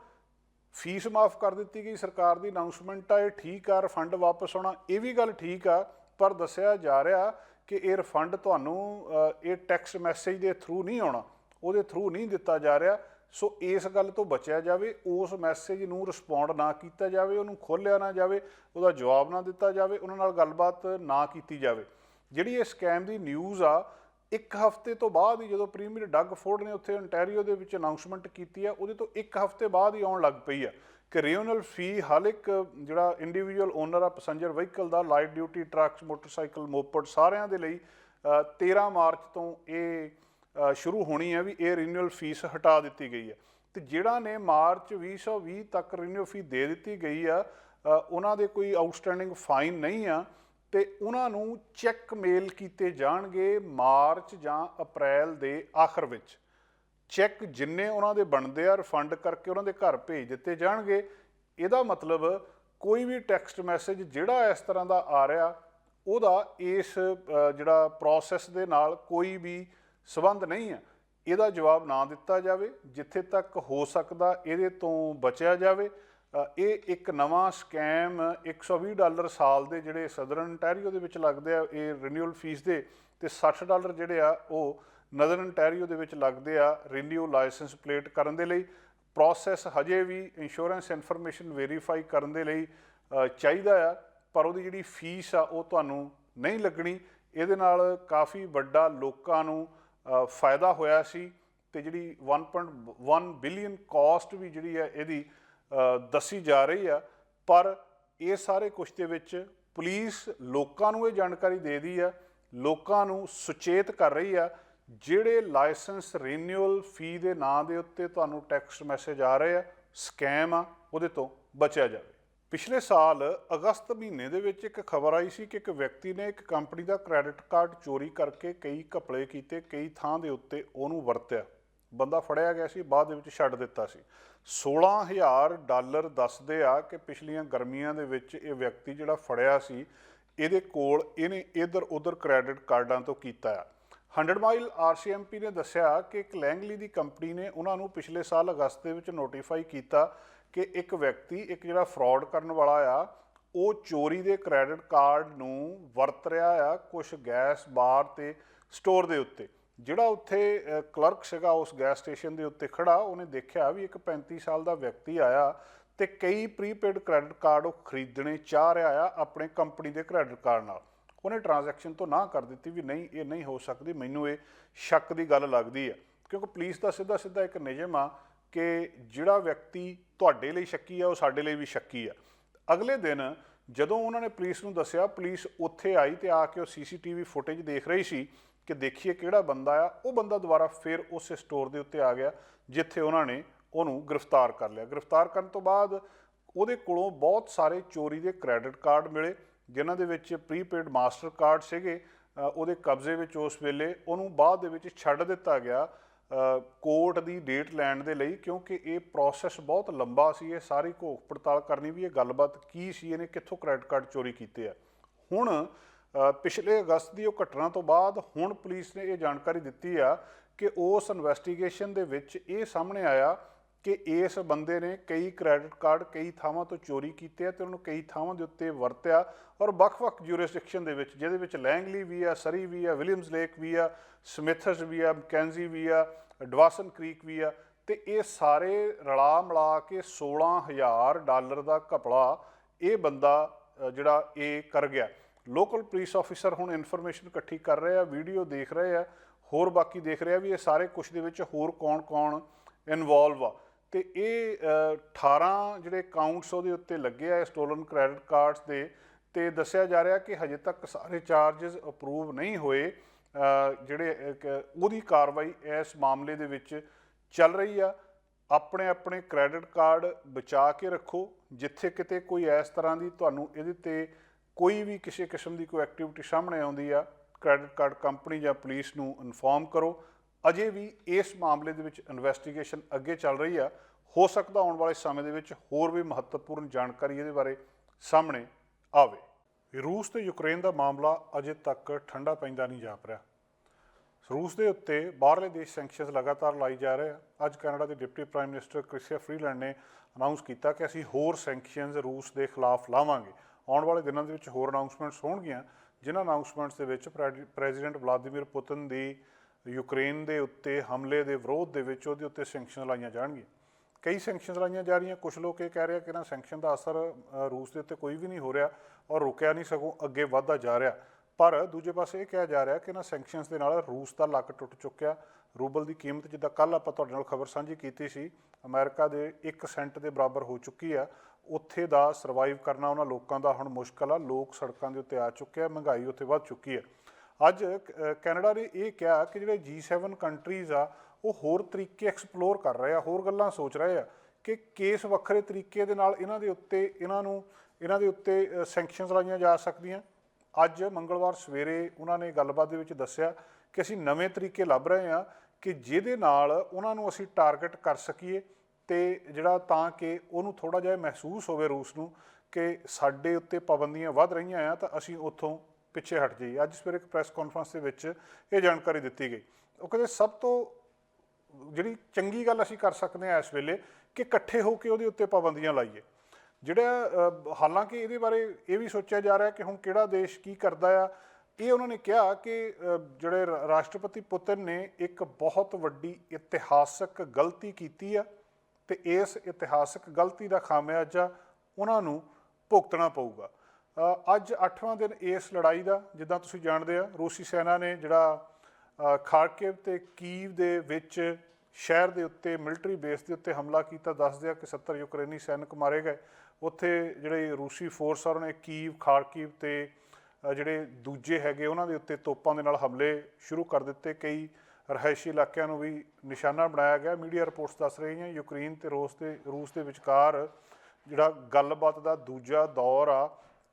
फीस माफ़ कर दी गई सरकार की अनाउंसमेंट आ, ये ठीक आ, रिफंड वापस आना ये भी गल ठीक आ, पर दस्सिया जा रहा कि ये रिफंड तुहानूं ये टैक्स मैसेज के थ्रू नहीं आना, वो थ्रू नहीं दिता जा रहा। सो इस गल तो बचिया जाए, उस मैसेज नूं रिस्पोंड ना किया जाए, उन्होंने खोलिया ना जाए, उसका जवाब ना दिता जाए, उन्होंने नाल गलबात ना की जाए। जिहड़ी ये स्कैम की न्यूज़ आ, एक हफ्ते तो बाद ही जो प्रीमियर डग फोर्ड ने उत्थे ओंटैरियो दे विच अनाउंसमेंट की है, उहदे तो एक हफ्ते बाद ही आउण लग पई है कि रिन्यूअल फी हर एक जिहड़ा इंडिविजुअल ओनर आ पैसेंजर व्हीकल का, लाइट ड्यूटी ट्रक्स, मोटरसाइकिल, मोपड सारिਆਂ ਦੇ ਲਈ 13 मार्च तो ये शुरू होनी है भी ये रिन्यूअल फीस हटा दी गई है। तो जिहड़ा ने मार्च 2020 तक रिन्यूअल फी दे दी गई है, उन्हां दे कोई आउटस्टैंडिंग फाइन नहीं आ, तो उन्होंने चैक मेल किए जाएंगे मार्च ਜਾਂ अप्रैल के आखिर में। चैक जिन्ने उन्होंने बनते आ रिफंड करके उन्होंने घर भेज दिते जाएंगे। ਇਹਦਾ मतलब कोई भी टैक्सट मैसेज जिहड़ा इस तरह का आ रहा ਉਹਦਾ इस जिहड़ा प्रोसैस ਦੇ ਨਾਲ कोई भी संबंध नहीं है। ਇਹਦਾ जवाब ना दिता जाए, जिथे तक हो सकता ਇਹਦੇ ਤੋਂ बचिया जाए। ये एक नवा स्कैम $120 साल के जोड़े सदਰਨ ओंटैरियो के विच लगते आ ये रिन्यूअल फीस के, तो $60 जोड़े आ वो नदਰਨ ओंटैरियो के विच लगते आ रिन्यू लाइसेंस प्लेट करने के लिए। प्रोसैस हजे भी इंश्योरेंस इनफॉर्मेशन वेरीफाई करने के लिए चाहिए आ, पर वो जी फीस आ वो तुहानूं नहीं लगनी। ये काफ़ी वड्डा लोकां नूं फायदा होया सी, ते जिहड़ी 1.1 बिलियन कॉस्ट भी जिहड़ी है इहदी दसी जा रही है। पर ये सारे कुछ दे विच पुलिस लोकां नूं ये जानकारी दे दी है, लोकां नूं सुचेत कर रही है जिहड़े लाइसेंस रिन्यूअल फी के नां दे उत्ते तुहानूं टैक्स मैसेज आ रहे हैं स्कैम आ, उहदे तो बचिया जाए। पिछले साल अगस्त महीने दे विच एक खबर आई सी कि एक व्यक्ति ने एक कंपनी का क्रेडिट कार्ड चोरी करके कई घपले कीते, कई थां दे उत्ते उहनूं वरतिया। बंदा फड़िया गया सी, बाद दे विच छड्ड दित्ता सी। $16,000 दसदे आ कि पिछलियां गर्मियां दे विच ये व्यक्ति जिहड़ा फड़िया सी इहदे कोल इहने इधर उधर क्रेडिट कार्डां तो कीता आ। 100 माइल RCMP ने दस्सिया कि एक लैंगली दी कंपनी ने उन्हां नूं पिछले साल अगस्त दे विच नोटिफाई कीता कि एक व्यक्ति एक जिहड़ा फ्रॉड करन वाला आ वो चोरी दे क्रेडिट कार्ड नूं वरत रिहा आ कुछ गैस बार ते स्टोर दे उत्ते। जिहड़ा उत्थे क्लर्क सीगा उस गैस स्टेशन के उत्ते खड़ा, उन्हें देखा भी एक 35 साल का व्यक्ति आया तो कई प्रीपेड क्रेडिट कार्ड खरीदने चाह रहा है अपने कंपनी के क्रेडिट कार्ड नाल। उन्हें ट्रांजैक्शन तो ना कर दी भी नहीं ये नहीं हो सकती, मैनू ये शक की गल लगती है, क्योंकि पुलिस का सीधा सीधा एक नियम आ कि जिहड़ा व्यक्ति तुहाडे लई शक्की है वो साडे लई भी शक्की है। अगले दिन जदों उन्होंने पुलिस नूं दस्सिया, पुलिस उत्थे आई तो आके वो CCTV फुटेज देख रही सी कि देखिए किहड़ा बंदा आ। वो बंदा दोबारा फिर उस स्टोर के उत्ते आ गया जिथे उन्होंने उन्होंने गिरफ्तार कर लिया। गिरफ्तार करने तो बाद उहदे कोलों बहुत सारे चोरी के क्रेडिट कार्ड मिले जिन्हां दे विच प्रीपेड मास्टर कार्ड सीगे। उहदे कब्जे विच उस वेले उहनूं बाद दे विच छड्ड दित्ता गया कोर्ट की डेट लैण दे लई, क्योंकि ये प्रोसैस बहुत लंबा सी। ये सारी घोख पड़ताल करनी भी ये गलबात की सी, इहने कित्थों क्रेडिट कार्ड चोरी कीते आ। हुण पिछले अगस्त की घटना तो बाद हुण पुलिस ने यह जानकारी दी आ कि उस इन्वैसटीगेशन दे विच ये सामने आया कि इस बंदे ने कई क्रेडिट कार्ड कई थावां तो चोरी कीते ते उन्होंने कई थावां दे उत्ते वरत्या और ਵੱਖ-ਵੱਖ ज्यूरिसडिक्शन दे विच, जिहदे विच लैंगली भी आ, सरी भी आ, विलियम्स लेक भी आ, स्मिथस भी आ, मैकेंजी भी आ, डवासन क्रीक भी आ, ते ये सारे रला मिला के $16,000 का घपला ये बंदा जिहड़ा ये कर गया। लोकल पुलिस ऑफिसर हुण इनफॉर्मेशन इकट्ठी कर रहे हैं, वीडियो देख रहे हैं, होर बाकी देख रहे हैं भी ये सारे कुछ दे विच होर कौन कौन इनवॉल्व आ। तो ये 18 जिहड़े काउंट्स उहदे उत्ते लगे आ स्टोलन क्रेडिट कार्ड्स दे, ते दस्सिया जा रहा कि हजे तक सारे चार्जिज अप्रूव नहीं होए। जिहड़े उहदी कार्रवाई इस मामले दे विच चल रही आ। अपने अपने क्रेडिट कार्ड बचा के रखो, जिथे किते कोई इस तरह की तुहानूं इहदे ते कोई भी किसी किस्म की कोई एक्टिविटी सामने आउंदी आ, क्रेडिट कार्ड कंपनी या पुलिस नूं इनफॉर्म करो। अजे भी इस मामले दे विच इन्वैसटीगेशन अगे चल रही है, हो सकता आने वाले समय दे विच होर भी महत्वपूर्ण जानकारी इहदे बारे सामने आवे। रूस ते यूक्रेन का मामला अजे तक ठंडा पैंदा नहीं जाप रहा। रूस के उत्ते बाहरले देश सैंक्शनस लगातार लाई जा रहे हैं। अज कैनेडा के डिप्टी प्राइम मिनिस्टर क्रिसिया फ्रीलैंड ने अनाउंस किया कि असीं होर सैंक्शनस रूस के खिलाफ लावांगे। आने वाले दिनों के होर अनाउंसमेंट्स होणगियां, जिन्हां अनाउंसमेंट्स दे विच प्रेजिडेंट व्लादिमीर पुतिन की यूक्रेन के उत्ते हमले के विरोध के विच उहदे उत्ते सैंक्शन लाइयां जाणगियां। कई सैंक्शन लाइयां जा रही। कुछ लोग ये कह रहे हैं कि इन्हां सैंक्शन का असर रूस के उत्ते कोई भी नहीं हो रहा और रुकया नहीं, सगों अगे वधदा जा रहा। पर दूजे पासे ये कहा जा रहा कि इन्हां सैंक्शनस के नाल रूस का लक टुट चुक्या। रूबल की कीमत जिद्दां कल आपां तुहाडे नाल खबर सांझी कीती सी, अमेरिका के 1 सेंट के बराबर हो चुकी है। उत्थे दा सरवाइव करना उन्हां लोकां दा हुण मुश्किल आ। लोग सड़कों के उत्ते आ चुके हैं, महंगाई उत्थे वध चुकी है। अज कैनेडा ने यह कहा कि जिहड़े G7 कंट्रीज़ आ वो होर तरीके एक्सपलोर कर रहे हैं, होर गल्लां सोच रहे हैं कि किस वक्खरे तरीके दे नाल इन्हां दे उत्ते सैंक्शनस लाइयां जा सकदियां। अज मंगलवार सवेरे उन्होंने गलबात दे विच दस्सिया कि असीं नवें तरीके लभ रहे हैं कि जिहदे नाल उन्हां नूं असीं टारगेट कर सकीए ते जिहड़ा तां कि उहनूं थोड़ा जिहा महसूस होवे रूस नूं कि साडे उत्ते पाबंदियां वध रहीआं आ तां असीं उत्थों पिछे हट जाइए। अज सवेरे एक प्रैस कॉन्फ्रेंस के विच ये जानकारी दी गई। वो कहते सब तो जिहड़ी चंगी गल असीं कर सकते हैं इस वेले कि इकट्ठे होकर उहदे उत्ते पाबंदियां लाइए। जिहड़ा हालांकि ये बारे ये भी सोचा जा रहा है कि हुण किहड़ा देश की करदा आ। ये उन्होंने कहा कि जिहड़े राष्ट्रपति पुतिन ने एक बहुत वड्डी इतिहासक गलती की है ते इस इतिहासक गलती का खामियाजा उन्होंने भुगतना पऊगा। अज 8वां दिन इस लड़ाई का, जिद्दां तुसीं जाणदे आ, रूसी सेना ने जिहड़ा खारकिव ते कीव दे विच शहर के उत्ते मिलिटरी बेस के उत्ते हमला किया। दसदे कि 70 यूक्रेनी सैनिक मारे गए। उत्थे जिहड़े रूसी फोर्स आ उन्होंने कीव, खारकिव ते जिहड़े दूजे हैगे उन्हां दे उत्ते तोपां दे नाल हमले शुरू कर दिते। कई रहायशी इलाकों में भी निशाना बनाया गया। मीडिया रिपोर्ट्स दस रही हैं यूक्रेन ते रूस के विचकार जिहड़ा गलबात का दूजा दौर आ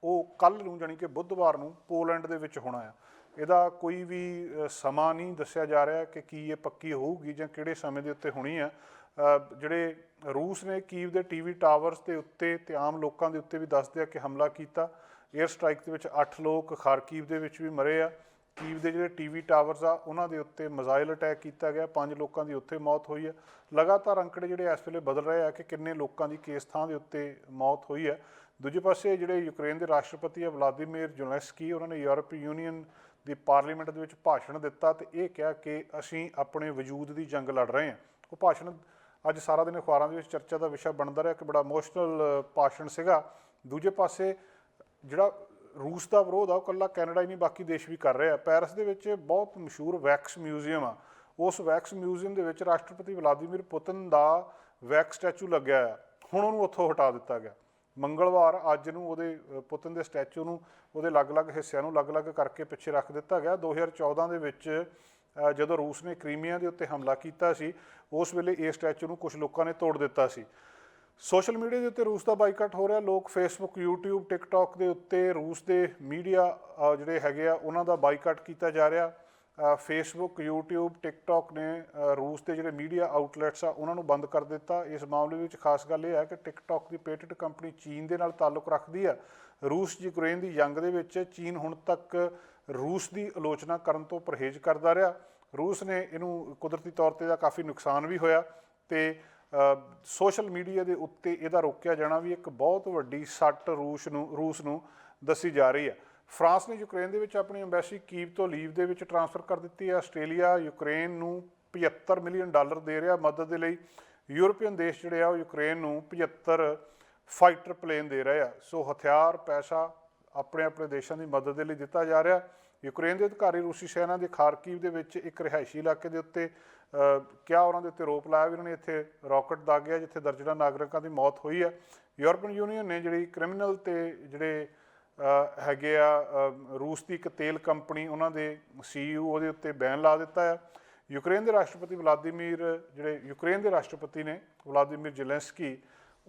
वो कल नूं जानी कि बुधवार नूं पोलैंड दे विच होना है। ਇਹਦਾ कोई भी समा नहीं दस्या जा रहा कि की ये पक्की होगी ਜਾਂ ਕਿਹੜੇ ਸਮੇਂ ਦੇ ਉੱਤੇ ਹੋਣੀ ਆ। ਜਿਹੜੇ रूस ने कीव के TV टावर्स के उत्ते ते आम लोगों के उत्ते भी दसदे आ कि हमला किया। एयर स्ट्राइक के विच 8 लोग खारकीव के विच भी मरे आ। कीव के जिहड़े TV टावर्स आ उन्हां दे उत्ते मिसाइल अटैक किया गया। 5 लोगों की उत्थे मौत हुई है। लगातार अंकड़े जिहड़े इस वेले बदल रहे हैं कि किन्ने लोगों की किस थां दे उत्ते मौत हुई है। दूजे पासे जिहड़े यूक्रेन के राष्ट्रपति है व्लादिमीर ज़ेलेंस्की, उन्होंने यूरोपी यूनीयन की पार्लीमेंट के विच भाषण दिता तो यह कहा कि असीं अपने वजूद की जंग लड़ रहे हैं। वो भाषण अज सारा दिन अखबारों के चर्चा का विषय बनता रहा कि बड़ा इमोशनल भाषण सीगा। दूजे पासे जिहड़ा रूस का विरोध आ कल्ला कैनेडा ही नहीं बाकी देश भी कर रहे हैं। पैरिस के विच बहुत मशहूर वैक्स म्यूजियम आ। उस वैक्स म्यूजियम के विच राष्ट्रपति व्लादिमीर पुतिन का वैक्स स्टैचू लग्या आ। हुण उहनूं उत्थों हटा दिता गया। मंगलवार अज नूं उहदे पुतिन के स्टैचू नूं उहदे अलग-अलग हिस्सों नूं अलग-अलग करके पिछे रख दिता गया। 2014 दे विच जदों रूस ने क्रीमिया के उत्ते हमला किया सी उस वेले इस स्टैचू नूं कुछ लोगों ने तोड़ दिता सी। सोशल मीडिया के उत्ते रूस का बाईकाट हो रहा। लोग फेसबुक, यूट्यूब, टिकटॉक के उत्ते रूस के मीडिया जिहड़े हैगे आ उन्हां दा बाईकाट किया जा रहा। फेसबुक, यूट्यूब, टिकटॉक ने रूस के जिहड़े मीडिया आउटलैट्स आ उन्होंने बंद कर दिता। इस मामले में खास गल यह है कि टिकटॉक की पेटेंट कंपनी चीन के नाल ताल्लुक रखती है। रूस यूक्रेन की जंग के विच चीन हुण तक रूस की आलोचना करन तो परहेज करता रहा। रूस ने इनू कुदरती तौर पर काफ़ी नुकसान भी होया ते सोशल मीडिया के उत्ते इहदा रोकिया जाना भी एक बहुत वड्डी सट्ट रूस नूं दसी जा रही है। फ्रांस ने यूक्रेन दे विच अपनी अंबैसी कीव तो लीव दे विच ट्रांसफर कर दी है। आस्ट्रेलिया यूक्रेन नूं $75 मिलियन दे रहा मदद के लिए। यूरोपीयन देश जिहड़े आ यूक्रेन नूं 75 फाइटर प्लेन दे रहे हैं। सो हथियार, पैसा अपने अपने देशों की मदद के लिए दिता जा रहा। यूक्रेन के अधिकारी रूसी सेना के खारकीव के विच एक रिहायशी इलाके के उत्ते क्या उन्होंने उत्ते रोप लाया भी उन्होंने इत्थे रॉकेट दागिया जिथे दर्जनां नागरिकों की मौत हुई है। यूरोपीयन यूनीयन ने जिहड़ी क्रिमिनल ते जिहड़े हैगे आ रूस की एक तेल कंपनी उन्होंने CEO उहदे उत्ते बैन ला दिता है। यूक्रेन के राष्ट्रपति व्लादिमीर जिहड़े यूक्रेन के राष्ट्रपति ने व्लादिमीर ज़ेलेंस्की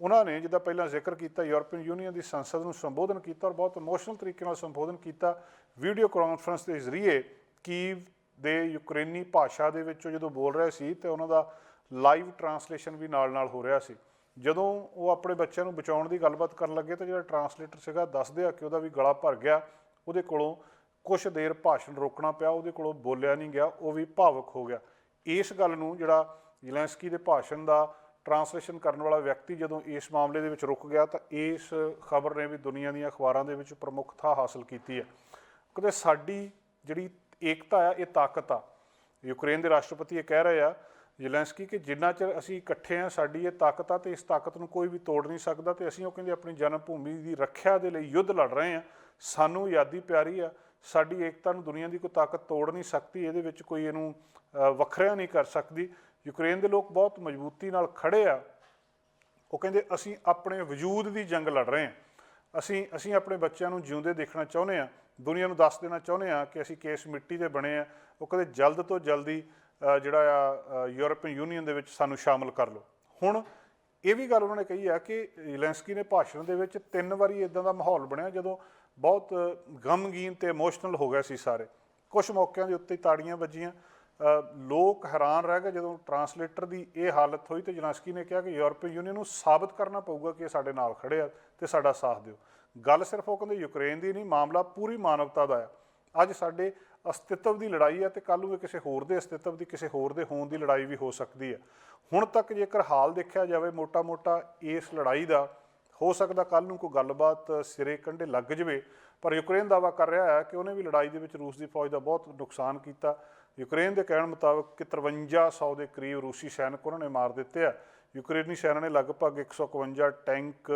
उन्होंने जिद्दां पहलां जिक्र किया यूरोपीयन यूनीयन की संसद नूं संबोधन किया और बहुत इमोशनल तरीके नाल संबोधन किया। वीडियो कॉन्फ्रेंस के जरिए कीव दे यूक्रेनी भाषा दे विचों जदों बोल रहे सी ते उन्हां दा लाइव ट्रांसलेशन भी नाल नाल हो रहा सी। जदों वो अपने बच्चों नूं बचाउण दी गलबात करन लगे तो जिहड़ा ट्रांसलेटर सीगा दसदे आ कि उहदा भी गला भर गया। उहदे कोलों ਕੁਛ ਦੇਰ ਭਾਸ਼ਣ ਰੋਕਣਾ ਪਿਆ, ਉਹਦੇ ਕੋਲੋਂ ਬੋਲਿਆ ਨਹੀਂ ਗਿਆ, ਉਹ ਵੀ ਭਾਵੁਕ ਹੋ ਗਿਆ। ਇਸ ਗੱਲ ਨੂੰ ਜਿਹੜਾ ਜ਼ੈਲੈਂਸਕੀ ਦੇ ਭਾਸ਼ਣ ਦਾ ਟਰਾਂਸਲੇਸ਼ਨ ਕਰਨ ਵਾਲਾ ਵਿਅਕਤੀ ਜਦੋਂ ਇਸ ਮਾਮਲੇ ਦੇ ਵਿੱਚ ਰੁਕ ਗਿਆ ਤਾਂ ਇਸ ਖਬਰ ਨੇ ਵੀ ਦੁਨੀਆ ਦੀਆਂ ਅਖਬਾਰਾਂ ਦੇ ਵਿੱਚ ਪ੍ਰਮੁੱਖ ਥਾਂ ਹਾਸਲ ਕੀਤੀ ਹੈ। ਕਿਉਂਕਿ ਸਾਡੀ ਜਿਹੜੀ ਏਕਤਾ ਆ, ਇਹ ਤਾਕਤ ਆ। ਯੂਕਰੇਨ ਦੇ ਰਾਸ਼ਟਰਪਤੀ ਇਹ ਕਹਿ ਰਹੇ ਆ ਜ਼ੈਲੈਂਸਕੀ ਕਿ ਜਿੰਨਾ ਚਿਰ ਅਸੀਂ ਇਕੱਠੇ ਹਾਂ, ਸਾਡੀ ਇਹ ਤਾਕਤ ਆ, ਅਤੇ ਇਸ ਤਾਕਤ ਨੂੰ ਕੋਈ ਵੀ ਤੋੜ ਨਹੀਂ ਸਕਦਾ, ਅਤੇ ਅਸੀਂ, ਉਹ ਕਹਿੰਦੇ, ਆਪਣੀ ਜਨਮ ਭੂਮੀ ਦੀ ਰੱਖਿਆ ਦੇ ਲਈ ਯੁੱਧ ਲੜ ਰਹੇ ਹਾਂ। ਸਾਨੂੰ ਆਜ਼ਾਦੀ ਪਿਆਰੀ ਆ, ਸਾਡੀ ਏਕਤਾ ਨੂੰ ਦੁਨੀਆ ਦੀ ਕੋਈ ਤਾਕਤ ਤੋੜ ਨਹੀਂ ਸਕਦੀ, ਇਹਦੇ ਵਿੱਚ ਕੋਈ ਇਹਨੂੰ ਵੱਖਰਿਆ ਨਹੀਂ ਕਰ ਸਕਦੀ। ਯੂਕਰੇਨ ਦੇ ਲੋਕ ਬਹੁਤ ਮਜ਼ਬੂਤੀ ਨਾਲ ਖੜ੍ਹੇ ਆ। ਉਹ ਕਹਿੰਦੇ ਅਸੀਂ ਆਪਣੇ ਵਜੂਦ ਦੀ ਜੰਗ ਲੜ ਰਹੇ ਹਾਂ। ਅਸੀਂ ਆਪਣੇ ਬੱਚਿਆਂ ਨੂੰ ਜਿਉਂਦੇ ਦੇਖਣਾ ਚਾਹੁੰਦੇ ਹਾਂ, ਦੁਨੀਆ ਨੂੰ ਦੱਸ ਦੇਣਾ ਚਾਹੁੰਦੇ ਹਾਂ ਕਿ ਅਸੀਂ ਕਿਸ ਮਿੱਟੀ ਦੇ ਬਣੇ ਆ। ਉਹ ਕਹਿੰਦੇ ਜਲਦ ਤੋਂ ਜਲਦੀ ਜਿਹੜਾ ਆ ਯੂਰਪੀਅਨ ਯੂਨੀਅਨ ਦੇ ਵਿੱਚ ਸਾਨੂੰ ਸ਼ਾਮਲ ਕਰ ਲਓ। ਹੁਣ ਇਹ ਵੀ ਗੱਲ ਉਹਨਾਂ ਨੇ ਕਹੀ ਆ ਕਿ ਜ਼ੈਲੈਂਸਕੀ ਨੇ ਭਾਸ਼ਣ ਦੇ ਵਿੱਚ 3 ਵਾਰੀ ਇੱਦਾਂ ਦਾ ਮਾਹੌਲ ਬਣਿਆ ਜਦੋਂ ਬਹੁਤ ਗਮਗੀਨ ਅਤੇ ਇਮੋਸ਼ਨਲ ਹੋ ਗਏ ਸੀ ਸਾਰੇ। ਕੁਛ ਮੌਕਿਆਂ ਦੇ ਉੱਤੇ ਤਾੜੀਆਂ ਵੱਜੀਆਂ, ਲੋਕ ਹੈਰਾਨ ਰਹਿ ਗਏ ਜਦੋਂ ਟਰਾਂਸਲੇਟਰ ਦੀ ਇਹ ਹਾਲਤ ਹੋਈ। ਅਤੇ ਜ਼ੈਲੈਂਸਕੀ ਨੇ ਕਿਹਾ ਕਿ ਯੂਰਪੀਅਨ ਯੂਨੀਅਨ ਨੂੰ ਸਾਬਤ ਕਰਨਾ ਪਊਗਾ ਕਿ ਇਹ ਸਾਡੇ ਨਾਲ ਖੜ੍ਹੇ ਆ ਅਤੇ ਸਾਡਾ ਸਾਥ ਦਿਓ। ਗੱਲ ਸਿਰਫ, ਉਹ ਕਹਿੰਦੇ, ਯੂਕਰੇਨ ਦੀ ਨਹੀਂ, ਮਾਮਲਾ ਪੂਰੀ ਮਾਨਵਤਾ ਦਾ ਆ। ਅੱਜ ਸਾਡੇ ਅਸਤਿਤਵ ਦੀ ਲੜਾਈ ਹੈ, ਅਤੇ ਕੱਲ੍ਹ ਨੂੰ ਇਹ ਕਿਸੇ ਹੋਰ ਦੇ ਅਸਤਿਤਵ ਦੀ, ਕਿਸੇ ਹੋਰ ਦੇ ਹੋਣ ਦੀ ਲੜਾਈ ਵੀ ਹੋ ਸਕਦੀ ਹੈ। ਹੁਣ ਤੱਕ ਜੇਕਰ ਹਾਲ ਦੇਖਿਆ ਜਾਵੇ ਮੋਟਾ ਮੋਟਾ ਇਸ ਲੜਾਈ ਦਾ, ਹੋ ਸਕਦਾ ਕੱਲ੍ਹ ਨੂੰ ਕੋਈ ਗੱਲਬਾਤ ਸਿਰੇ ਕੰਢੇ ਲੱਗ ਜਾਵੇ, ਪਰ ਯੂਕਰੇਨ ਦਾਅਵਾ ਕਰ ਰਿਹਾ ਹੈ ਕਿ ਉਹਨੇ ਵੀ ਲੜਾਈ ਦੇ ਵਿੱਚ ਰੂਸ ਦੀ ਫੌਜ ਦਾ ਬਹੁਤ ਨੁਕਸਾਨ ਕੀਤਾ। ਯੂਕਰੇਨ ਦੇ ਕਹਿਣ ਮੁਤਾਬਕ ਕਿ 5300 ਦੇ ਕਰੀਬ ਰੂਸੀ ਸੈਨਿਕ ਉਹਨਾਂ ਨੇ ਮਾਰ ਦਿੱਤੇ ਆ। ਯੂਕਰੇਨੀ ਸੈਨਾ ਨੇ ਲਗਭਗ 151 ਟੈਂਕ,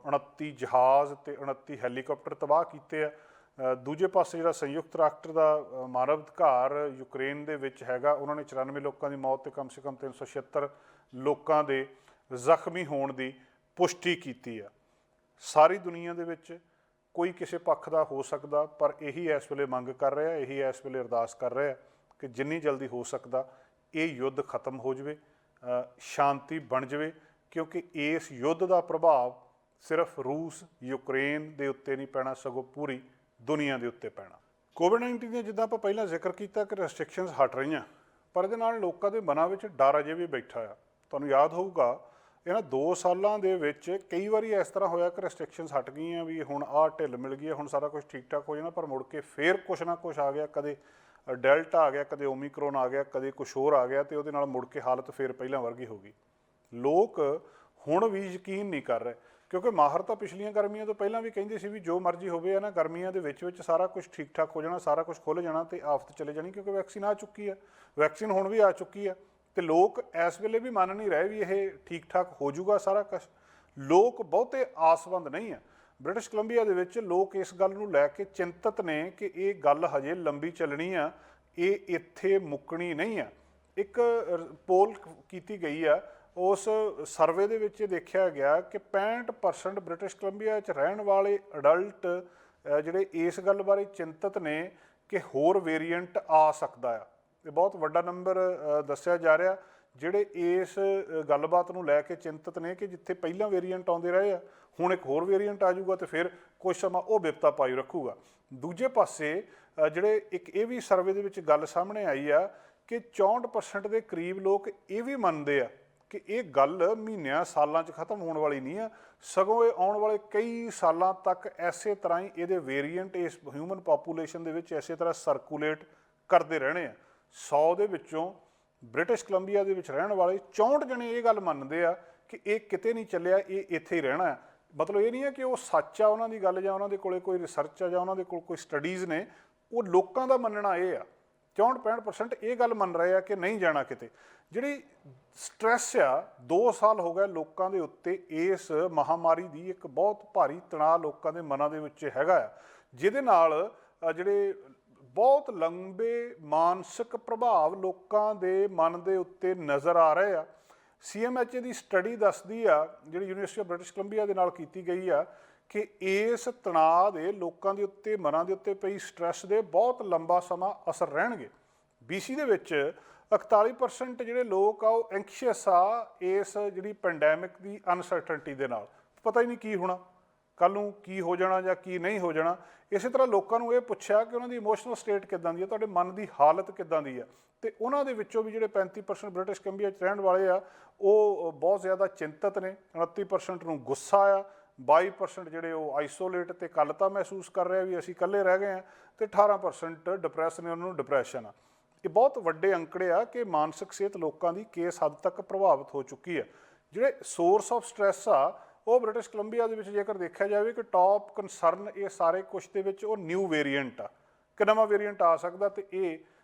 29 ਜਹਾਜ਼ ਅਤੇ 29 ਹੈਲੀਕਾਪਟਰ ਤਬਾਹ ਕੀਤੇ ਆ। ਦੂਜੇ ਪਾਸੇ ਜਿਹੜਾ ਸੰਯੁਕਤ ਰਾਸ਼ਟਰ ਦਾ ਮਾਨਵ ਅਧਿਕਾਰ ਯੂਕਰੇਨ ਦੇ ਵਿੱਚ ਹੈਗਾ, ਉਹਨਾਂ ਨੇ 94 ਲੋਕਾਂ ਦੀ ਮੌਤ ਅਤੇ ਕਮ ਸੇ ਕਮ 376 ਲੋਕਾਂ ਦੇ ਜ਼ਖਮੀ ਹੋਣ ਦੀ ਪੁਸ਼ਟੀ ਕੀਤੀ ਆ। ਸਾਰੀ ਦੁਨੀਆ ਦੇ ਵਿੱਚ ਕੋਈ ਕਿਸੇ ਪੱਖ ਦਾ ਹੋ ਸਕਦਾ, ਪਰ ਇਹੀ ਇਸ ਵੇਲੇ ਮੰਗ ਕਰ ਰਿਹਾ, ਇਹੀ ਇਸ ਵੇਲੇ ਅਰਦਾਸ ਕਰ ਰਿਹਾ ਕਿ ਜਿੰਨੀ ਜਲਦੀ ਹੋ ਸਕਦਾ ਇਹ ਯੁੱਧ ਖਤਮ ਹੋ ਜਾਵੇ, ਸ਼ਾਂਤੀ ਬਣ ਜਾਵੇ, ਕਿਉਂਕਿ ਇਸ ਯੁੱਧ ਦਾ ਪ੍ਰਭਾਵ ਸਿਰਫ ਰੂਸ, ਯੂਕਰੇਨ ਦੇ ਉੱਤੇ ਨਹੀਂ ਪੈਣਾ, ਸਗੋਂ ਪੂਰੀ ਦੁਨੀਆ ਦੇ ਉੱਤੇ ਪੈਣਾ। ਕੋਵਿਡ-19 ਦੀਆਂ ਜਿੱਦਾਂ ਆਪਾਂ ਪਹਿਲਾਂ ਜ਼ਿਕਰ ਕੀਤਾ ਕਿ ਰੈਸਟ੍ਰਿਕਸ਼ਨਸ ਹਟ ਰਹੀਆਂ, ਪਰ ਇਹਦੇ ਨਾਲ ਲੋਕਾਂ ਦੇ ਮਨਾਂ ਵਿੱਚ ਡਰ ਅਜੇ ਵੀ ਬੈਠਾ ਆ। ਤੁਹਾਨੂੰ ਯਾਦ ਹੋਊਗਾ ਇਹਨਾਂ 2 ਸਾਲਾਂ ਦੇ ਵਿੱਚ ਕਈ ਵਾਰੀ ਇਸ ਤਰ੍ਹਾਂ ਹੋਇਆ ਕਿ ਰੈਸਟ੍ਰਿਕਸ਼ਨਸ ਹਟ ਗਈਆਂ, ਵੀ ਹੁਣ ਆਹ ਢਿੱਲ ਮਿਲ ਗਈ ਹੈ, ਹੁਣ ਸਾਰਾ ਕੁਝ ਠੀਕ ਠਾਕ ਹੋ ਜਾਣਾ, ਪਰ ਮੁੜ ਕੇ ਫਿਰ ਕੁਛ ਨਾ ਕੁਛ ਆ ਗਿਆ। ਕਦੇ ਡੈਲਟਾ ਆ ਗਿਆ, ਕਦੇ ਓਮੀਕਰੋਨ ਆ ਗਿਆ, ਕਦੇ ਕੁਛ ਹੋਰ ਆ ਗਿਆ, ਅਤੇ ਉਹਦੇ ਨਾਲ ਮੁੜ ਕੇ ਹਾਲਤ ਫਿਰ ਪਹਿਲਾਂ ਵਰਗੀ ਹੋ ਗਈ। ਲੋਕ ਹੁਣ ਵੀ ਯਕੀਨ ਨਹੀਂ ਕਰ ਰਹੇ, ਕਿਉਂਕਿ ਮਾਹਰ ਤਾਂ ਪਿਛਲੀਆਂ ਗਰਮੀਆਂ ਤੋਂ ਪਹਿਲਾਂ ਵੀ ਕਹਿੰਦੇ ਸੀ ਵੀ ਜੋ ਮਰਜ਼ੀ ਹੋਵੇ ਨਾ, ਗਰਮੀਆਂ ਦੇ ਵਿੱਚ ਸਾਰਾ ਕੁਝ ਠੀਕ ਠਾਕ ਹੋ ਜਾਣਾ, ਸਾਰਾ ਕੁਝ ਖੁੱਲ੍ਹ ਜਾਣਾ ਅਤੇ ਆਫਤ ਚਲੇ ਜਾਣੀ, ਕਿਉਂਕਿ ਵੈਕਸੀਨ ਆ ਚੁੱਕੀ ਹੈ, ਵੈਕਸੀਨ ਹੁਣ ਵੀ ਆ ਚੁੱਕੀ ਹੈ। ਅਤੇ ਲੋਕ ਇਸ ਵੇਲੇ ਵੀ ਮੰਨ ਨਹੀਂ ਰਹੇ ਵੀ ਇਹ ਠੀਕ ਠਾਕ ਹੋ ਜਾਊਗਾ ਸਾਰਾ ਕੁਛ। ਲੋਕ ਬਹੁਤੇ ਆਸਵੰਦ ਨਹੀਂ ਆ। ਬ੍ਰਿਟਿਸ਼ ਕੋਲੰਬੀਆ ਦੇ ਵਿੱਚ ਲੋਕ ਇਸ ਗੱਲ ਨੂੰ ਲੈ ਕੇ ਚਿੰਤਤ ਨੇ ਕਿ ਇਹ ਗੱਲ ਹਜੇ ਲੰਬੀ ਚੱਲਣੀ ਆ, ਇਹ ਇੱਥੇ ਮੁੱਕਣੀ ਨਹੀਂ ਆ। ਇੱਕ ਪੋਲ ਕੀਤੀ ਗਈ ਆ, ਉਸ ਸਰਵੇ ਦੇ ਵਿੱਚ ਦੇਖਿਆ ਗਿਆ ਕਿ 65% ਬ੍ਰਿਟਿਸ਼ ਕੋਲੰਬੀਆ 'ਚ ਰਹਿਣ ਵਾਲੇ ਅਡਲਟ ਜਿਹੜੇ ਇਸ ਗੱਲ ਬਾਰੇ ਚਿੰਤਤ ਨੇ ਕਿ ਹੋਰ ਵੇਰੀਐਂਟ ਆ ਸਕਦਾ ਆ। ਇਹ ਬਹੁਤ ਵੱਡਾ ਨੰਬਰ ਦੱਸਿਆ ਜਾ ਰਿਹਾ ਜਿਹੜੇ ਇਸ ਗੱਲਬਾਤ ਨੂੰ ਲੈ ਕੇ ਚਿੰਤਤ ਨੇ ਕਿ ਜਿੱਥੇ ਪਹਿਲਾਂ ਵੇਰੀਐਂਟ ਆਉਂਦੇ ਰਹੇ ਆ, ਹੁਣ ਇੱਕ ਹੋਰ ਵੇਰੀਐਂਟ ਆ ਜਾਊਗਾ ਅਤੇ ਫਿਰ ਕੁਝ ਸਮਾਂ ਉਹ ਬਿਪਤਾ ਪਾਈ ਰੱਖੂਗਾ। ਦੂਜੇ ਪਾਸੇ ਜਿਹੜੇ ਇੱਕ ਇਹ ਵੀ ਸਰਵੇ ਦੇ ਵਿੱਚ ਗੱਲ ਸਾਹਮਣੇ ਆਈ ਆ ਕਿ 64% ਦੇ ਕਰੀਬ ਲੋਕ ਇਹ ਵੀ ਮੰਨਦੇ ਆ ਕਿ ਇਹ ਗੱਲ ਮਹੀਨਿਆਂ ਸਾਲਾਂ 'ਚ ਖਤਮ ਹੋਣ ਵਾਲੀ ਨਹੀਂ ਆ, ਸਗੋਂ ਇਹ ਆਉਣ ਵਾਲੇ ਕਈ ਸਾਲਾਂ ਤੱਕ ਇਸੇ ਤਰ੍ਹਾਂ ਹੀ ਇਹਦੇ ਵੇਰੀਐਂਟ ਇਸ ਹਿਊਮਨ ਪਾਪੂਲੇਸ਼ਨ ਦੇ ਵਿੱਚ ਇਸੇ ਤਰ੍ਹਾਂ ਸਰਕੂਲੇਟ ਕਰਦੇ ਰਹਿਣੇ ਆ। 100 ਦੇ ਵਿੱਚੋਂ ਬ੍ਰਿਟਿਸ਼ ਕੋਲੰਬੀਆ ਦੇ ਵਿੱਚ ਰਹਿਣ ਵਾਲੇ 64 ਜਣੇ ਇਹ ਗੱਲ ਮੰਨਦੇ ਆ ਕਿ ਇਹ ਕਿਤੇ ਨਹੀਂ ਚੱਲਿਆ, ਇਹ ਇੱਥੇ ਹੀ ਰਹਿਣਾ ਹੈ। ਮਤਲਬ ਇਹ ਨਹੀਂ ਹੈ ਕਿ ਉਹ ਸੱਚ ਆ ਉਹਨਾਂ ਦੀ ਗੱਲ, ਜਾਂ ਉਹਨਾਂ ਦੇ ਕੋਲ ਕੋਈ ਰਿਸਰਚ ਆ, ਜਾਂ ਉਹਨਾਂ ਦੇ ਕੋਲ ਕੋਈ ਸਟੱਡੀਜ਼ ਨੇ। ਉਹ ਲੋਕਾਂ ਦਾ ਮੰਨਣਾ ਇਹ ਆ, 64-65% ਇਹ ਗੱਲ ਮੰਨ ਰਹੇ ਆ ਕਿ ਨਹੀਂ ਜਾਣਾ ਕਿਤੇ। ਜਿਹੜੀ ਸਟ੍ਰੈਸ ਆ, 2 ਸਾਲ ਹੋ ਗਏ ਲੋਕਾਂ ਦੇ ਉੱਤੇ ਇਸ ਮਹਾਮਾਰੀ ਦੀ, ਇੱਕ ਬਹੁਤ ਭਾਰੀ ਤਣਾਅ ਲੋਕਾਂ ਦੇ ਮਨਾਂ ਦੇ ਵਿੱਚ ਹੈਗਾ ਆ, ਜਿਹਦੇ ਨਾਲ ਜਿਹੜੇ ਬਹੁਤ ਲੰਬੇ ਮਾਨਸਿਕ ਪ੍ਰਭਾਵ ਲੋਕਾਂ ਦੇ ਮਨ ਦੇ ਉੱਤੇ ਨਜ਼ਰ ਆ ਰਹੇ ਆ। CMHA ਦੀ ਸਟੱਡੀ ਦੱਸਦੀ ਆ, ਜਿਹੜੀ ਯੂਨੀਵਰਸਿਟੀ ਆਫ ਬ੍ਰਿਟਿਸ਼ ਕੋਲੰਬੀਆ ਦੇ ਨਾਲ ਕੀਤੀ ਗਈ ਆ, ਕਿ ਇਸ ਤਣਾਅ ਦੇ ਲੋਕਾਂ ਦੇ ਉੱਤੇ, ਮਨਾਂ ਦੇ ਉੱਤੇ ਪਈ ਸਟ੍ਰੈਸ ਦੇ ਬਹੁਤ ਲੰਬਾ ਸਮਾਂ ਅਸਰ ਰਹਿਣਗੇ। BC ਦੇ ਵਿੱਚ 41% ਜਿਹੜੇ ਲੋਕ ਆ ਉਹ ਐਂਕਸ਼ੀਅਸ ਆ ਇਸ ਜਿਹੜੀ ਪੈਂਡੈਮਿਕ ਦੀ ਅਨਸਰਟਨਟੀ ਦੇ ਨਾਲ। ਪਤਾ ਹੀ ਨਹੀਂ ਕੀ ਹੋਣਾ, ਕੱਲ੍ਹ ਨੂੰ ਕੀ ਹੋ ਜਾਣਾ ਜਾਂ ਕੀ ਨਹੀਂ ਹੋ ਜਾਣਾ। ਇਸੇ ਤਰ੍ਹਾਂ ਲੋਕਾਂ ਨੂੰ ਇਹ ਪੁੱਛਿਆ ਕਿ ਉਹਨਾਂ ਦੀ ਇਮੋਸ਼ਨਲ ਸਟੇਟ ਕਿੱਦਾਂ ਦੀ ਹੈ, ਤੁਹਾਡੇ ਮਨ ਦੀ ਹਾਲਤ ਕਿੱਦਾਂ ਦੀ ਆ, ਅਤੇ ਉਹਨਾਂ ਦੇ ਵਿੱਚੋਂ ਵੀ ਜਿਹੜੇ 35% ਬ੍ਰਿਟਿਸ਼ ਕੋਲੰਬੀਆ 'ਚ ਰਹਿਣ ਵਾਲੇ ਆ ਉਹ ਬਹੁਤ ਜ਼ਿਆਦਾ ਚਿੰਤਤ ਨੇ, 29% ਨੂੰ ਗੁੱਸਾ ਆ, 22% ਜਿਹੜੇ ਉਹ ਆਈਸੋਲੇਟ ਤੇ ਕੱਲਤਾ ਮਹਿਸੂਸ ਕਰ ਰਿਹਾ ਵੀ ਅਸੀਂ ਇਕੱਲੇ ਰਹਿ ਗਏ ਹਾਂ, ਤੇ 18% ਡਿਪਰੈਸ ਨੇ, ਉਹਨਾਂ ਨੂੰ ਡਿਪਰੈਸ਼ਨ ਆ। ਇਹ ਬਹੁਤ ਵੱਡੇ ਅੰਕੜੇ ਆ ਕਿ ਮਾਨਸਿਕ ਸਿਹਤ ਲੋਕਾਂ ਦੀ ਕਿਸ ਹੱਦ ਤੱਕ ਪ੍ਰਭਾਵਿਤ ਹੋ ਚੁੱਕੀ ਹੈ। ਜਿਹੜੇ ਸੋਰਸ ਆਫ ਸਟ੍ਰੈਸ ਆ ਉਹ ਬ੍ਰਿਟਿਸ਼ ਕੋਲੰਬੀਆ ਦੇ ਵਿੱਚ ਜੇਕਰ ਦੇਖਿਆ ਜਾਵੇ ਕਿ ਟੌਪ ਕੰਸਰਨ ਇਹ ਸਾਰੇ ਕੁਛ ਦੇ ਵਿੱਚ ਉਹ ਨਿਊ ਵੇਰੀਐਂਟ ਆ ਕਿ ਨਵਾਂ ਵੇਰੀਐਂਟ ਆ ਸਕਦਾ, ਤੇ ਇਹ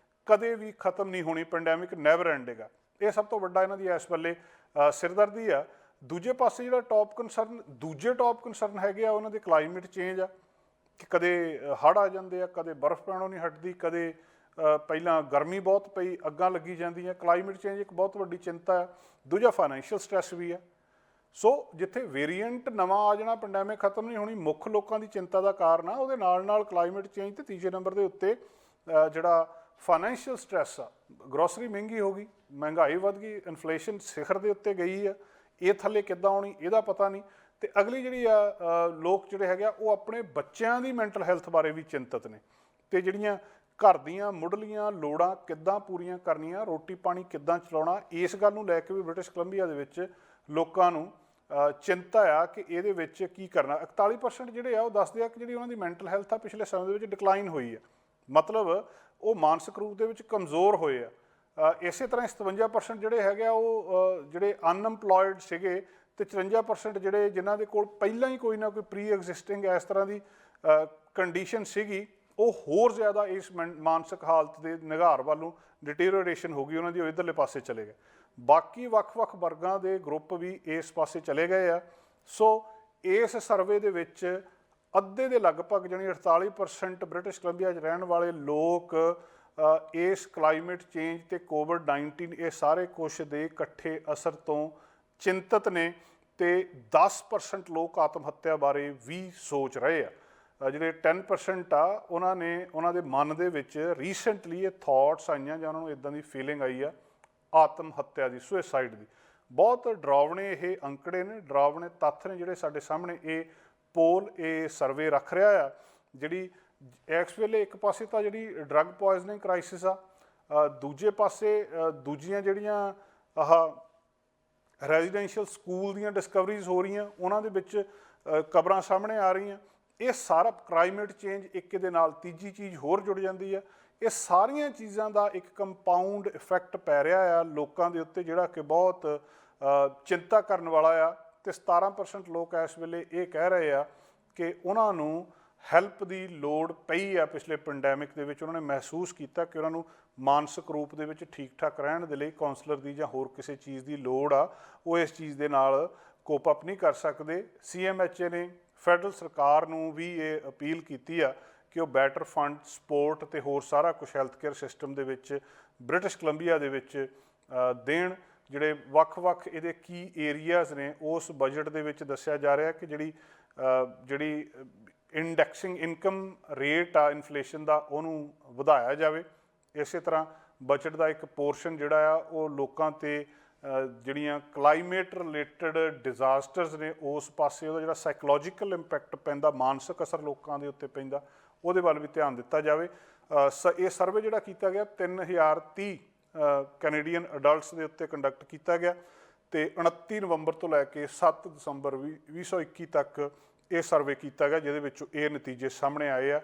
ਕਦੇ ਵੀ ਖਤਮ ਨਹੀਂ ਹੋਣੀ, ਪੈਂਡੈਮਿਕ ਨੈਵਰ ਐਂਡਿੰਗ ਆ। ਇਹ ਸਭ ਤੋਂ ਵੱਡਾ ਇਹਨਾਂ ਦੀ ਇਸ ਵੇਲੇ ਸਿਰਦਰਦੀ ਆ। ਦੂਜੇ ਪਾਸੇ ਜਿਹੜਾ ਦੂਜੇ ਟੌਪ ਕੰਸਰਨ ਹੈਗੇ ਆ ਉਹਨਾਂ ਦੇ ਕਲਾਈਮੇਟ ਚੇਂਜ ਆ ਕਿ ਕਦੇ ਹੜ੍ਹ ਆ ਜਾਂਦੇ ਆ, ਕਦੇ ਬਰਫ਼ ਪੈਣੋਂ ਨਹੀਂ ਹਟਦੀ, ਕਦੇ ਪਹਿਲਾਂ ਗਰਮੀ ਬਹੁਤ ਪਈ, ਅੱਗਾਂ ਲੱਗੀ ਜਾਂਦੀਆਂ। ਕਲਾਈਮੇਟ ਚੇਂਜ ਇੱਕ ਬਹੁਤ ਵੱਡੀ ਚਿੰਤਾ ਹੈ। ਦੂਜਾ ਫਾਈਨੈਂਸ਼ੀਅਲ ਸਟ੍ਰੈਸ ਵੀ ਹੈ। ਸੋ ਜਿੱਥੇ ਵੇਰੀਐਂਟ ਨਵਾਂ ਆ ਜਾਣਾ, ਪੈਂਡੈਮਿਕ ਖਤਮ ਨਹੀਂ ਹੋਣੀ, ਮੁੱਖ ਲੋਕਾਂ ਦੀ ਚਿੰਤਾ ਦਾ ਕਾਰਨ ਆ, ਉਹਦੇ ਨਾਲ ਚਲਾਈਮੇਟ ਚੇਂਜ, ਤੇ ਤੀਜੇ ਨੰਬਰ ਦੇ ਉੱਤੇ ਜਿਹੜਾ ਫਾਈਨੈਂਸ਼ੀਅਲ ਸਟ੍ਰੈਸ ਆ। ਗਰੋਸਰੀ ਮਹਿੰਗੀ ਹੋ ਗਈ, ਮਹਿੰਗਾਈ ਵੱਧ ਗਈ, ਇਨਫਲੇਸ਼ਨ ਸਿਖਰ ਦੇ ਉੱਤੇ ਗਈ ਆ, ਇਹ ਥੱਲੇ ਕਿੱਦਾਂ ਆਉਣੀ ਇਹਦਾ ਪਤਾ ਨਹੀਂ। ਤੇ ਅਗਲੀ ਜਿਹੜੀ ਆ ਲੋਕ ਜਿਹੜੇ ਹੈਗੇ ਆ ਉਹ ਆਪਣੇ ਬੱਚਿਆਂ ਦੀ ਮੈਂਟਲ ਹੈਲਥ ਬਾਰੇ ਵੀ ਚਿੰਤਤ ਨੇ, ਤੇ ਜਿਹੜੀਆਂ ਘਰ ਦੀਆਂ ਮੁੱਢਲੀਆਂ ਲੋੜਾਂ ਕਿੱਦਾਂ ਪੂਰੀਆਂ ਕਰਨੀਆਂ, ਰੋਟੀ ਪਾਣੀ ਕਿੱਦਾਂ ਚਲਾਉਣਾ, ਇਸ ਗੱਲ ਨੂੰ ਲੈ ਕੇ ਵੀ ਬ੍ਰਿਟਿਸ਼ ਕੋਲੰਬੀਆ ਦੇ ਵਿੱਚ ਲੋਕਾਂ ਨੂੰ ਚਿੰਤਾ ਆ ਕਿ ਇਹਦੇ ਵਿੱਚ ਕੀ ਕਰਨਾ। 41% ਜਿਹੜੇ ਆ ਉਹ ਦੱਸਦੇ ਆ ਕਿ ਜਿਹੜੀ ਉਹਨਾਂ ਦੀ ਮੈਂਟਲ ਹੈਲਥ ਆ ਪਿਛਲੇ ਸਮੇਂ ਦੇ ਵਿੱਚ ਡਿਕਲਾਈਨ ਹੋਈ ਹੈ, ਮਤਲਬ ਉਹ ਮਾਨਸਿਕ ਰੂਪ ਦੇ ਵਿੱਚ ਕਮਜ਼ੋਰ ਹੋਏ ਆ। ਇਸੇ ਤਰ੍ਹਾਂ 57% ਜਿਹੜੇ ਹੈਗੇ ਆ ਉਹ ਜਿਹੜੇ ਅਨਐਮਪਲੋਇਡ ਸੀਗੇ, ਤੇ 54% ਜਿਹੜੇ ਜਿਨ੍ਹਾਂ ਦੇ ਕੋਲ ਪਹਿਲਾਂ ਹੀ ਕੋਈ ਨਾ ਕੋਈ ਪ੍ਰੀ ਐਗਜ਼ਿਸਟਿੰਗ ਇਸ ਤਰ੍ਹਾਂ ਦੀ ਕੰਡੀਸ਼ਨ ਸੀਗੀ, ਉਹ ਹੋਰ ਜ਼ਿਆਦਾ ਇਸ ਮਾਨਸਿਕ ਹਾਲਤ ਦੇ ਨਿਘਾਰ ਵੱਲੋਂ ਡਿਟੀਰੀਓਰੇਸ਼ਨ ਹੋ ਗਈ, ਉਹਨਾਂ ਦੀ ਉਹ ਇੱਧਰਲੇ ਪਾਸੇ ਚਲੇ ਗਏ। ਬਾਕੀ ਵੱਖ-ਵੱਖ ਵਰਗਾਂ ਦੇ ਗਰੁੱਪ ਵੀ ਇਸ ਪਾਸੇ ਚਲੇ ਗਏ ਆ। ਸੋ ਇਸ ਸਰਵੇ ਦੇ ਵਿੱਚ ਅੱਧੇ ਦੇ ਲਗਭਗ ਜਾਣੀ 48% ਬ੍ਰਿਟਿਸ਼ ਕੋਲੰਬੀਆ 'ਚ ਰਹਿਣ ਵਾਲੇ ਲੋਕ ਇਸ ਕਲਾਈਮੇਟ ਚੇਂਜ ਤੇ ਕੋਵਿਡ-19 ਇਹ ਸਾਰੇ ਕੁਛ ਦੇ ਇਕੱਠੇ ਅਸਰ ਤੋਂ ਚਿੰਤਤ ਨੇ, ਤੇ 10% ਲੋਕ ਆਤਮ ਹੱਤਿਆ ਬਾਰੇ ਵੀ ਸੋਚ ਰਹੇ ਆ। ਜਿਹੜੇ 10% ਆ ਉਹਨਾਂ ਦੇ ਮਨ ਦੇ ਵਿੱਚ ਰੀਸੈਂਟਲੀ ਇਹ ਥਾਟਸ ਆਈਆਂ ਜਾਂ ਉਹਨਾਂ ਨੂੰ ਇੱਦਾਂ ਦੀ ਫੀਲਿੰਗ ਆਈ ਆ ਆਤਮ ਹੱਤਿਆ ਦੀ, ਸੁਸਾਈਡ ਦੀ। ਬਹੁਤ ਡਰਾਵਣੇ ਇਹ ਅੰਕੜੇ ਨੇ, ਡਰਾਵਣੇ ਤੱਥ ਨੇ ਜਿਹੜੇ ਸਾਡੇ ਸਾਹਮਣੇ ਇਹ ਪੋਲ, ਇਹ ਸਰਵੇ ਰੱਖ ਰਿਹਾ ਆ। ਜਿਹੜੀ ਇਸ ਵੇਲੇ ਇੱਕ ਪਾਸੇ ਤਾਂ ਜਿਹੜੀ ਡਰੱਗ ਪੋਇਜ਼ਨਿੰਗ ਕ੍ਰਾਈਸਿਸ ਆ, ਦੂਜੇ ਪਾਸੇ ਦੂਜੀਆਂ ਜਿਹੜੀਆਂ ਆਹ ਰੈਜ਼ੀਡੈਂਸ਼ੀਅਲ ਸਕੂਲ ਦੀਆਂ ਡਿਸਕਵਰੀਜ਼ ਹੋ ਰਹੀਆਂ, ਉਹਨਾਂ ਦੇ ਵਿੱਚ ਖਬਰਾਂ ਸਾਹਮਣੇ ਆ ਰਹੀਆਂ। ਇਹ ਸਾਰਾ ਕਲਾਈਮੇਟ ਚੇਂਜ ਇੱਕ ਦੇ ਨਾਲ ਤੀਜੀ ਚੀਜ਼ ਹੋਰ ਜੁੜ ਜਾਂਦੀ ਆ। ਇਹ ਸਾਰੀਆਂ ਚੀਜ਼ਾਂ ਦਾ ਇੱਕ ਕੰਪਾਊਂਡ ਇਫੈਕਟ ਪੈ ਰਿਹਾ ਆ ਲੋਕਾਂ ਦੇ ਉੱਤੇ, ਜਿਹੜਾ ਕਿ ਬਹੁਤ ਚਿੰਤਾ ਕਰਨ ਵਾਲਾ ਆ। ਤੇ 17% ਲੋਕ ਇਸ ਵੇਲੇ ਇਹ ਕਹਿ ਰਹੇ ਆ ਕਿ ਉਹਨਾਂ ਨੂੰ ਹੈਲਪ ਦੀ ਲੋੜ ਪਈ ਆ ਪਿਛਲੇ ਪੈਂਡੈਮਿਕ ਦੇ ਵਿੱਚ। ਉਹਨਾਂ ਨੇ ਮਹਿਸੂਸ ਕੀਤਾ ਕਿ ਉਹਨਾਂ ਨੂੰ ਮਾਨਸਿਕ ਰੂਪ ਦੇ ਵਿੱਚ ਠੀਕ ਠਾਕ ਰਹਿਣ ਦੇ ਲਈ ਕਾਉਂਸਲਰ ਦੀ ਜਾਂ ਹੋਰ ਕਿਸੇ ਚੀਜ਼ ਦੀ ਲੋੜ ਆ, ਉਹ ਇਸ ਚੀਜ਼ ਦੇ ਨਾਲ ਕੋਪ ਅਪ ਨਹੀਂ ਕਰ ਸਕਦੇ। CMHA ਨੇ ਫੈਡਰਲ ਸਰਕਾਰ ਨੂੰ ਵੀ ਇਹ ਅਪੀਲ ਕੀਤੀ ਆ ਕਿ ਉਹ ਬੈਟਰ ਫੰਡ, ਸਪੋਰਟ ਤੇ ਹੋਰ ਸਾਰਾ ਕੁਛ ਹੈਲਥ ਕੇਅਰ ਸਿਸਟਮ ਦੇ ਵਿੱਚ ਬ੍ਰਿਟਿਸ਼ ਕੋਲੰਬੀਆ ਦੇ ਵਿੱਚ ਦੇਣ। ਜਿਹੜੇ ਵੱਖ-ਵੱਖ ਇਹਦੇ ਕੀ ਏਰੀਆਜ਼ ਨੇ ਉਸ ਬਜਟ ਦੇ ਵਿੱਚ ਦੱਸਿਆ ਜਾ ਰਿਹਾ ਕਿ ਜਿਹੜੀ ਇੰਡੈਕਸਿੰਗ ਇਨਕਮ ਰੇਟ ਆ ਇਨਫਲੇਸ਼ਨ ਦਾ, ਉਹਨੂੰ ਵਧਾਇਆ ਜਾਵੇ। ਇਸੇ ਤਰ੍ਹਾਂ ਬਜਟ ਦਾ ਇੱਕ ਪੋਰਸ਼ਨ ਜਿਹੜਾ ਆ ਉਹ ਲੋਕਾਂ 'ਤੇ ਜਿਹੜੀਆਂ ਕਲਾਈਮੇਟ ਰਿਲੇਟਡ ਡਿਜ਼ਾਸਟਰਸ ਨੇ ਉਸ ਪਾਸੇ ਉਹਦਾ ਜਿਹੜਾ ਸਾਈਕੋਲੋਜੀਕਲ ਇੰਪੈਕਟ ਪੈਂਦਾ, ਮਾਨਸਿਕ ਅਸਰ ਲੋਕਾਂ ਦੇ ਉੱਤੇ ਪੈਂਦਾ, ਉਹਦੇ ਵੱਲ ਵੀ ਧਿਆਨ ਦਿੱਤਾ ਜਾਵੇ। ਇਹ ਸਰਵੇ ਜਿਹੜਾ ਕੀਤਾ ਗਿਆ 3030 ਕੈਨੇਡੀਅਨ ਅਡਲਟਸ ਦੇ ਉੱਤੇ ਕੰਡਕਟ ਕੀਤਾ ਗਿਆ, ਤੇ 29 ਨਵੰਬਰ ਤੋਂ ਲੈ ਕੇ 7 ਦਸੰਬਰ 2021 ਤੱਕ ਇਹ ਸਰਵੇ ਕੀਤਾ ਗਿਆ, ਜਿਹਦੇ ਵਿੱਚੋਂ ਇਹ ਨਤੀਜੇ ਸਾਹਮਣੇ ਆਏ ਆ।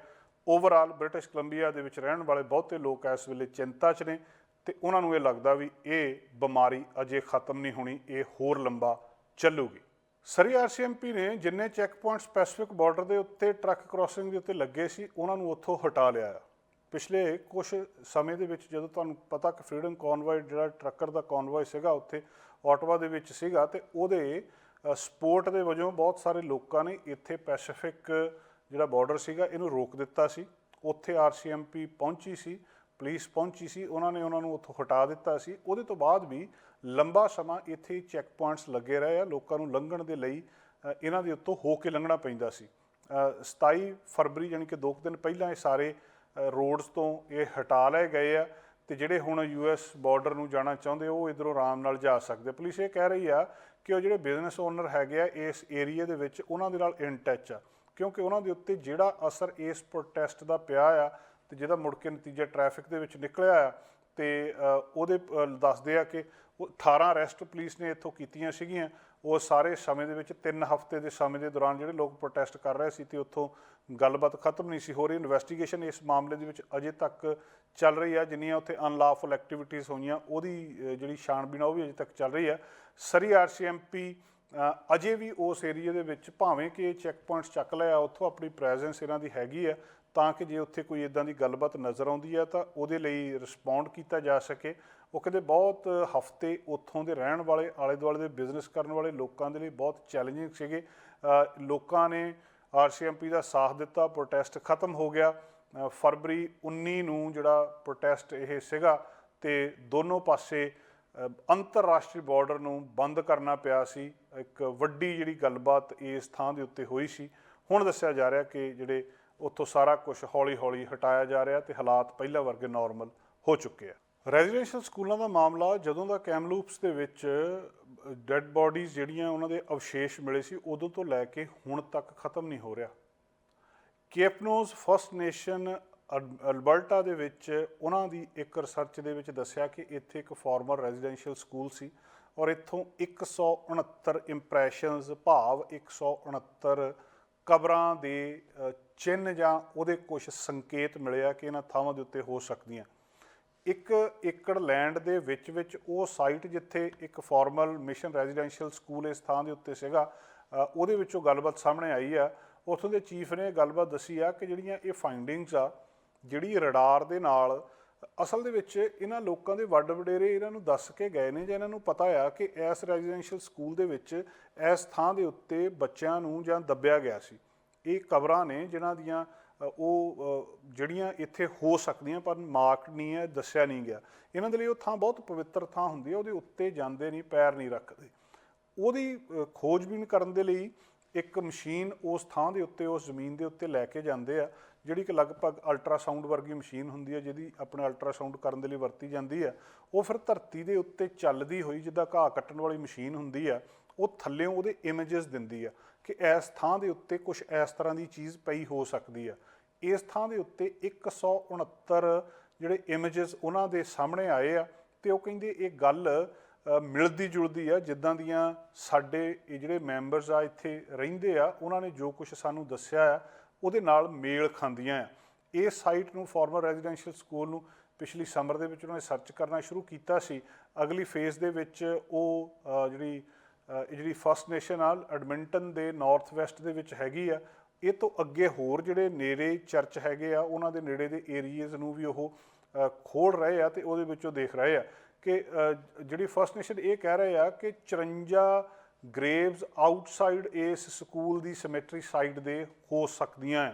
ਓਵਰਆਲ ਬ੍ਰਿਟਿਸ਼ ਕੋਲੰਬੀਆ ਦੇ ਵਿੱਚ ਰਹਿਣ ਵਾਲੇ ਬਹੁਤੇ ਲੋਕ ਇਸ ਵੇਲੇ ਚਿੰਤਾ 'ਚ ਨੇ, ਤੇ ਉਹਨਾਂ ਨੂੰ ਇਹ ਲੱਗਦਾ ਵੀ ਇਹ ਬਿਮਾਰੀ ਅਜੇ ਖਤਮ ਨਹੀਂ ਹੋਣੀ, ਇਹ ਹੋਰ ਲੰਬਾ ਚੱਲੂਗੀ। ਸਰੀ RCMP ਨੇ ਜਿੰਨੇ ਚੈੱਕ ਪੁਆਇੰਟ ਸਪੈਸੀਫਿਕ ਬਾਰਡਰ ਦੇ ਉੱਤੇ ਟਰੱਕ ਕ੍ਰਾਸਿੰਗ ਦੇ ਉੱਤੇ ਲੱਗੇ ਸੀ, ਉਹਨਾਂ ਨੂੰ ਉੱਥੋਂ ਹਟਾ ਲਿਆ ਆ। ਪਿਛਲੇ ਕੁਛ ਸਮੇਂ ਦੇ ਵਿੱਚ ਜਦੋਂ ਤੁਹਾਨੂੰ ਪਤਾ ਕਿ ਫਰੀਡਮ ਕਨਵੋਏ ਜਿਹੜਾ ਟਰੱਕਰ ਦਾ ਕਨਵੋਏ ਸੀਗਾ ਉੱਥੇ ਆਟਵਾ ਦੇ ਵਿੱਚ ਸੀਗਾ, ਤੇ ਉਹਦੇ ਸਪੋਰਟ ਦੇ ਵਜੋਂ ਬਹੁਤ ਸਾਰੇ ਲੋਕਾਂ ਨੇ ਇੱਥੇ ਪੈਸੀਫਿਕ ਜਿਹੜਾ ਬਾਰਡਰ ਸੀਗਾ ਇਹਨੂੰ ਰੋਕ ਦਿੱਤਾ ਸੀ। ਉੱਥੇ RCMP ਪਹੁੰਚੀ ਸੀ, ਪੁਲਿਸ ਪਹੁੰਚੀ ਸੀ, ਉਹਨਾਂ ਨੂੰ ਉੱਥੋਂ ਹਟਾ ਦਿੱਤਾ ਸੀ। ਉਹਦੇ ਤੋਂ ਬਾਅਦ ਵੀ ਲੰਬਾ ਸਮਾਂ ਇੱਥੇ ਚੈੱਕ ਪੁਆਇੰਟਸ ਲੱਗੇ ਰਹੇ ਆ, ਲੋਕਾਂ ਨੂੰ ਲੰਘਣ ਦੇ ਲਈ ਇਹਨਾਂ ਦੇ ਉੱਤੋਂ ਹੋ ਕੇ ਲੰਘਣਾ ਪੈਂਦਾ ਸੀ। 27 ਫਰਵਰੀ ਯਾਨੀ ਕਿ 2 ਦਿਨ ਪਹਿਲਾਂ ਇਹ ਸਾਰੇ ਰੋਡਸ ਤੋਂ ਇਹ ਹਟਾ ਲਏ ਗਏ ਆ, ਤੇ ਜਿਹੜੇ ਹੁਣ US ਬਾਰਡਰ ਨੂੰ ਜਾਣਾ ਚਾਹੁੰਦੇ ਉਹ ਇੱਧਰੋਂ ਆਰਾਮ ਨਾਲ ਜਾ ਸਕਦੇ। ਪੁਲਿਸ ਇਹ ਕਹਿ ਰਹੀ ਆ ਕਿ ਉਹ ਜਿਹੜੇ ਬਿਜ਼ਨਸ ਓਨਰ ਹੈਗੇ ਆ ਇਸ ਏਰੀਏ ਦੇ ਵਿੱਚ, ਉਹਨਾਂ ਦੇ ਨਾਲ ਇਨ ਟੱਚ ਆ, ਕਿਉਂਕਿ ਉਹਨਾਂ ਦੇ ਉੱਤੇ ਜਿਹੜਾ ਅਸਰ ਇਸ ਪ੍ਰੋਟੈਸਟ ਦਾ ਪਿਆ ਆ ਤੇ ਜਿਹਦਾ ਮੁੜ ਕੇ ਨਤੀਜਾ ਟ੍ਰੈਫਿਕ ਦੇ ਵਿੱਚ ਨਿਕਲਿਆ ਆ, ਤੇ ਉਹਦੇ ਦੱਸਦੇ ਆ ਕਿ ਉਹ 18 ਅਰੈਸਟ ਪੁਲਿਸ ਨੇ ਇੱਥੋਂ ਕੀਤੀਆਂ ਸੀਗੀਆਂ। ਉਹ ਸਾਰੇ ਸਮੇਂ ਦੇ ਵਿੱਚ 3 ਹਫ਼ਤੇ ਦੇ ਸਮੇਂ ਦੇ ਦੌਰਾਨ ਜਿਹੜੇ ਲੋਕ ਪ੍ਰੋਟੈਸਟ ਕਰ ਰਹੇ ਸੀ ਤੇ ਉੱਥੋਂ ਗੱਲਬਾਤ ਖਤਮ ਨਹੀਂ ਸੀ ਹੋ ਰਹੀ। ਇਨਵੈਸਟੀਗੇਸ਼ਨ ਇਸ ਮਾਮਲੇ ਦੇ ਵਿੱਚ ਅਜੇ ਤੱਕ ਚੱਲ ਰਹੀ ਹੈ। ਜਿੰਨੀਆਂ ਉੱਥੇ ਅਨਲਾਫੁਲ ਐਕਟੀਵਿਟੀਜ਼ ਹੋਈਆਂ ਉਹਦੀ ਜਿਹੜੀ ਛਾਣਬੀਣ ਉਹ ਵੀ ਅਜੇ ਤੱਕ ਚੱਲ ਰਹੀ ਹੈ। ਸਰੀ RCMP ਅਜੇ ਵੀ ਉਸ ਏਰੀਏ ਦੇ ਵਿੱਚ ਭਾਵੇਂ ਕਿ ਚੈੱਕ ਪੁਆਇੰਟਸ ਚੱਕ ਲਿਆ ਉੱਥੋਂ ਆਪਣੀ ਪ੍ਰੈਜ਼ੈਂਸ ਇਹਨਾਂ ਦੀ ਹੈਗੀ ਹੈ, ਤਾਂ ਕਿ ਜੇ ਉੱਥੇ ਕੋਈ ਇੱਦਾਂ ਦੀ ਗੱਲਬਾਤ ਨਜ਼ਰ ਆਉਂਦੀ ਹੈ ਤਾਂ ਉਹਦੇ ਲਈ ਰਿਸਪੌਂਡ ਕੀਤਾ ਜਾ ਸਕੇ। ਉਹ ਕਹਿੰਦੇ ਬਹੁਤ ਹਫ਼ਤੇ ਉੱਥੋਂ ਦੇ ਰਹਿਣ ਵਾਲੇ ਆਲੇ ਦੁਆਲੇ ਦੇ ਬਿਜ਼ਨਸ ਕਰਨ ਵਾਲੇ ਲੋਕਾਂ ਦੇ ਲਈ ਬਹੁਤ ਚੈਲੰਜਿੰਗ ਸੀਗੇ। ਲੋਕਾਂ ਨੇ RCMP ਦਾ ਸਾਥ ਦਿੱਤਾ, ਪ੍ਰੋਟੈਸਟ ਖਤਮ ਹੋ ਗਿਆ। ਫਰਵਰੀ 19 ਨੂੰ ਜਿਹੜਾ ਪ੍ਰੋਟੈਸਟ ਇਹ ਸੀਗਾ ਤੇ ਦੋਨੋਂ ਪਾਸੇ ਅੰਤਰਰਾਸ਼ਟਰੀ ਬਾਰਡਰ ਨੂੰ ਬੰਦ ਕਰਨਾ ਪਿਆ ਸੀ। ਇੱਕ ਵੱਡੀ ਜਿਹੜੀ ਗੱਲਬਾਤ ਇਸ ਥਾਂ ਦੇ ਉੱਤੇ ਹੋਈ ਸੀ। ਹੁਣ ਦੱਸਿਆ ਜਾ ਰਿਹਾ ਕਿ ਜਿਹੜੇ ਉੱਥੋਂ ਸਾਰਾ ਕੁਝ ਹੌਲੀ ਹੌਲੀ ਹਟਾਇਆ ਜਾ ਰਿਹਾ ਤੇ ਹਾਲਾਤ ਪਹਿਲਾਂ ਵਰਗੇ ਨਾਰਮਲ ਹੋ ਚੁੱਕੇ ਆ। ਰੈਜ਼ੀਡੈਂਸ਼ੀਅਲ ਸਕੂਲਾਂ ਦਾ ਮਾਮਲਾ ਜਦੋਂ ਦਾ ਕੈਮਲੂਪਸ ਦੇ ਵਿੱਚ ਡੈੱਡ ਬੋਡੀਜ਼ ਜਿਹੜੀਆਂ ਉਹਨਾਂ ਦੇ ਅਵਸ਼ੇਸ਼ ਮਿਲੇ ਸੀ ਉਦੋਂ ਤੋਂ ਲੈ ਕੇ ਹੁਣ ਤੱਕ ਖਤਮ ਨਹੀਂ ਹੋ ਰਿਹਾ। ਕੇਪਨੋਜ਼ ਫਸਟ ਨੇਸ਼ਨ ਅਲਬਰਟਾ ਦੇ ਵਿੱਚ ਉਹਨਾਂ ਦੀ ਇੱਕ ਰਿਸਰਚ ਦੇ ਵਿੱਚ ਦੱਸਿਆ ਕਿ ਇੱਥੇ ਇੱਕ ਫਾਰਮਰ ਰੈਜ਼ੀਡੈਂਸ਼ੀਅਲ ਸਕੂਲ ਸੀ ਔਰ ਇੱਥੋਂ 169 ਇੰਪ੍ਰੈਸ਼ਨਸ ਭਾਵ 169 ਕਬਰਾਂ ਦੇ ਚਿੰਨ੍ਹ ਜਾਂ ਉਹਦੇ ਕੁਝ ਸੰਕੇਤ ਮਿਲੇ ਆ ਕਿ ਇਹਨਾਂ ਥਾਵਾਂ ਦੇ ਉੱਤੇ ਹੋ ਸਕਦੀਆਂ। 1 ਏਕੜ ਲੈਂਡ ਦੇ ਵਿੱਚ ਉਹ ਸਾਈਟ ਜਿੱਥੇ ਇੱਕ ਫਾਰਮਲ ਮਿਸ਼ਨ ਰੈਜ਼ੀਡੈਂਸ਼ੀਅਲ ਸਕੂਲ ਇਸ ਥਾਂ ਦੇ ਉੱਤੇ ਸੀਗਾ, ਉਹਦੇ ਵਿੱਚੋਂ ਗੱਲਬਾਤ ਸਾਹਮਣੇ ਆਈ ਆ। ਉੱਥੋਂ ਦੇ ਚੀਫ ਨੇ ਗੱਲਬਾਤ ਦੱਸੀ ਆ ਕਿ ਜਿਹੜੀਆਂ ਇਹ ਫਾਈਂਡਿੰਗਸ ਆ, ਜਿਹੜੀ ਰਡਾਰ ਦੇ ਨਾਲ ਅਸਲ ਦੇ ਵਿੱਚ ਇਹਨਾਂ ਲੋਕਾਂ ਦੇ ਵੱਡ ਵਡੇਰੇ ਇਹਨਾਂ ਨੂੰ ਦੱਸ ਕੇ ਗਏ ਨੇ ਜਾਂ ਇਹਨਾਂ ਨੂੰ ਪਤਾ ਆ ਕਿ ਇਸ ਰੈਜ਼ੀਡੈਂਸ਼ੀਅਲ ਸਕੂਲ ਦੇ ਵਿੱਚ ਇਸ ਥਾਂ ਦੇ ਉੱਤੇ ਬੱਚਿਆਂ ਨੂੰ ਜਾਂ ਦੱਬਿਆ ਗਿਆ ਸੀ। ਇਹ ਕਬਰਾਂ ਨੇ ਜਿਨ੍ਹਾਂ ਦੀਆਂ ਉਹ ਜਿਹੜੀਆਂ ਇੱਥੇ ਹੋ ਸਕਦੀਆਂ ਪਰ ਮਾਰਕ ਨਹੀਂ ਹੈ, ਦੱਸਿਆ ਨਹੀਂ ਗਿਆ। ਇਹਨਾਂ ਦੇ ਲਈ ਉਹ ਥਾਂ ਬਹੁਤ ਪਵਿੱਤਰ ਥਾਂ ਹੁੰਦੀ ਹੈ, ਉਹਦੇ ਉੱਤੇ ਜਾਂਦੇ ਨਹੀਂ, ਪੈਰ ਨਹੀਂ ਰੱਖਦੇ। ਉਹਦੀ ਖੋਜਬੀਨ ਕਰਨ ਦੇ ਲਈ ਇੱਕ ਮਸ਼ੀਨ ਉਸ ਥਾਂ ਦੇ ਉੱਤੇ ਉਸ ਜ਼ਮੀਨ ਦੇ ਉੱਤੇ ਲੈ ਕੇ ਜਾਂਦੇ ਆ, ਜਿਹੜੀ ਕਿ ਲਗਭਗ ਅਲਟਰਾਸਾਊਂਡ ਵਰਗੀ ਮਸ਼ੀਨ ਹੁੰਦੀ ਹੈ, ਜਿਹਦੀ ਆਪਣੇ ਅਲਟਰਾਸਾਊਂਡ ਕਰਨ ਦੇ ਲਈ ਵਰਤੀ ਜਾਂਦੀ ਹੈ। ਉਹ ਫਿਰ ਧਰਤੀ ਦੇ ਉੱਤੇ ਚੱਲਦੀ ਹੋਈ ਜਿੱਦਾਂ ਘਾਹ ਕੱਟਣ ਵਾਲੀ ਮਸ਼ੀਨ ਹੁੰਦੀ ਆ, ਉਹ ਥੱਲਿਓਂ ਉਹਦੇ ਇਮੇਜਸ ਦਿੰਦੀ ਆ ਕਿ ਇਸ ਥਾਂ ਦੇ ਉੱਤੇ ਕੁਛ ਇਸ ਤਰ੍ਹਾਂ ਦੀ ਚੀਜ਼ ਪਈ ਹੋ ਸਕਦੀ ਆ। ਇਸ ਥਾਂ ਦੇ ਉੱਤੇ 169 ਜਿਹੜੇ ਇਮੇਜਸ ਉਹਨਾਂ ਦੇ ਸਾਹਮਣੇ ਆਏ ਆ ਤੇ ਉਹ ਕਹਿੰਦੇ ਇਹ ਗੱਲ ਮਿਲਦੀ ਜੁਲਦੀ ਆ ਜਿੱਦਾਂ ਦੀਆਂ ਸਾਡੇ ਇਹ ਜਿਹੜੇ ਮੈਂਬਰਸ ਆ ਇੱਥੇ ਰਹਿੰਦੇ ਆ ਉਹਨਾਂ ਨੇ ਜੋ ਕੁਛ ਸਾਨੂੰ ਦੱਸਿਆ ਆ ਉਹਦੇ ਨਾਲ ਮੇਲ ਖਾਂਦੀਆਂ ਆ। ਇਸ ਸਾਈਟ ਨੂੰ ਫਾਰਮਰ ਰੈਜ਼ੀਡੈਂਸ਼ੀਅਲ ਸਕੂਲ ਨੂੰ ਪਿਛਲੀ ਸਮਰ ਦੇ ਵਿੱਚ ਉਹਨਾਂ ਨੇ ਸਰਚ ਕਰਨਾ ਸ਼ੁਰੂ ਕੀਤਾ ਸੀ। ਅਗਲੀ ਫੇਜ਼ ਦੇ ਵਿੱਚ ਉਹ ਜਿਹੜੀ ਫਸਟ ਨੇਸ਼ਨ ਆ ਐਡਮਿੰਟਨ ਦੇ ਨਾਰਥ ਵੈਸਟ ਦੇ ਵਿੱਚ ਹੈਗੀ ਆ। ਇਹ ਤੋਂ ਅੱਗੇ ਹੋਰ ਜਿਹੜੇ ਨੇੜੇ ਚਰਚ ਹੈਗੇ ਆ ਉਹਨਾਂ ਦੇ ਨੇੜੇ ਦੇ ਏਰੀਏਜ਼ ਨੂੰ ਵੀ ਉਹ ਖੋਲ ਰਹੇ ਆ ਤੇ ਉਹਦੇ ਵਿੱਚੋਂ ਦੇਖ ਰਹੇ ਆ ਕਿ ਜਿਹੜੀ ਫਸਟ ਨੇਸ਼ਨ ਇਹ ਕਹਿ ਰਹੇ ਆ ਕਿ 54 ਗ੍ਰੇਵਸ ਆਊਟਸਾਈਡ ਇਸ ਸਕੂਲ ਦੀ ਸਿਮੈਟਰੀ ਸਾਈਡ ਦੇ ਹੋ ਸਕਦੀਆਂ।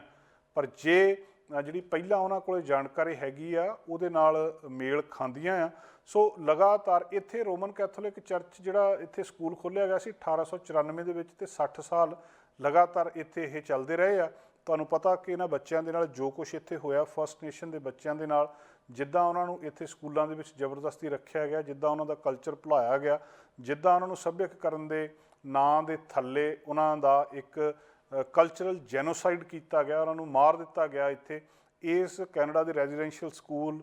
ਪਰ ਜੇ ਜਿਹੜੀ ਪਹਿਲਾਂ ਉਹਨਾਂ ਕੋਲ ਜਾਣਕਾਰੀ ਹੈਗੀ ਆ ਉਹਦੇ ਨਾਲ ਮੇਲ ਖਾਂਦੀਆਂ ਆ। ਸੋ ਲਗਾਤਾਰ ਇੱਥੇ ਰੋਮਨ ਕੈਥੋਲਿਕ ਚਰਚ ਜਿਹੜਾ ਇੱਥੇ ਸਕੂਲ ਖੋਲ੍ਹਿਆ ਗਿਆ ਸੀ 1894 ਦੇ ਵਿੱਚ ਤੇ 60 ਸਾਲ ਲਗਾਤਾਰ ਇੱਥੇ ਇਹ ਚੱਲਦੇ ਰਹੇ ਆ। ਤੁਹਾਨੂੰ ਪਤਾ ਕਿ ਇਹਨਾਂ ਬੱਚਿਆਂ ਦੇ ਨਾਲ ਜੋ ਕੁਛ ਇੱਥੇ ਹੋਇਆ ਫਸਟ ਨੇਸ਼ਨ ਦੇ ਬੱਚਿਆਂ ਦੇ ਨਾਲ, ਜਿੱਦਾਂ ਉਹਨਾਂ ਨੂੰ ਇੱਥੇ ਸਕੂਲਾਂ ਦੇ ਵਿੱਚ ਜ਼ਬਰਦਸਤੀ ਰੱਖਿਆ ਗਿਆ, ਜਿੱਦਾਂ ਉਹਨਾਂ ਦਾ ਕਲਚਰ ਭੁਲਾਇਆ ਗਿਆ, ਜਿੱਦਾਂ ਉਹਨਾਂ ਨੂੰ ਸੱਭਿਅਕਰਨ ਦੇ ਨਾਂ ਦੇ ਥੱਲੇ ਉਹਨਾਂ ਦਾ ਇੱਕ ਕਲਚਰਲ ਜੈਨੋਸਾਈਡ ਕੀਤਾ ਗਿਆ, ਉਹਨਾਂ ਨੂੰ ਮਾਰ ਦਿੱਤਾ ਗਿਆ। ਇੱਥੇ ਇਸ ਕੈਨੇਡਾ ਦੇ ਰੈਜ਼ੀਡੈਂਸ਼ੀਅਲ ਸਕੂਲ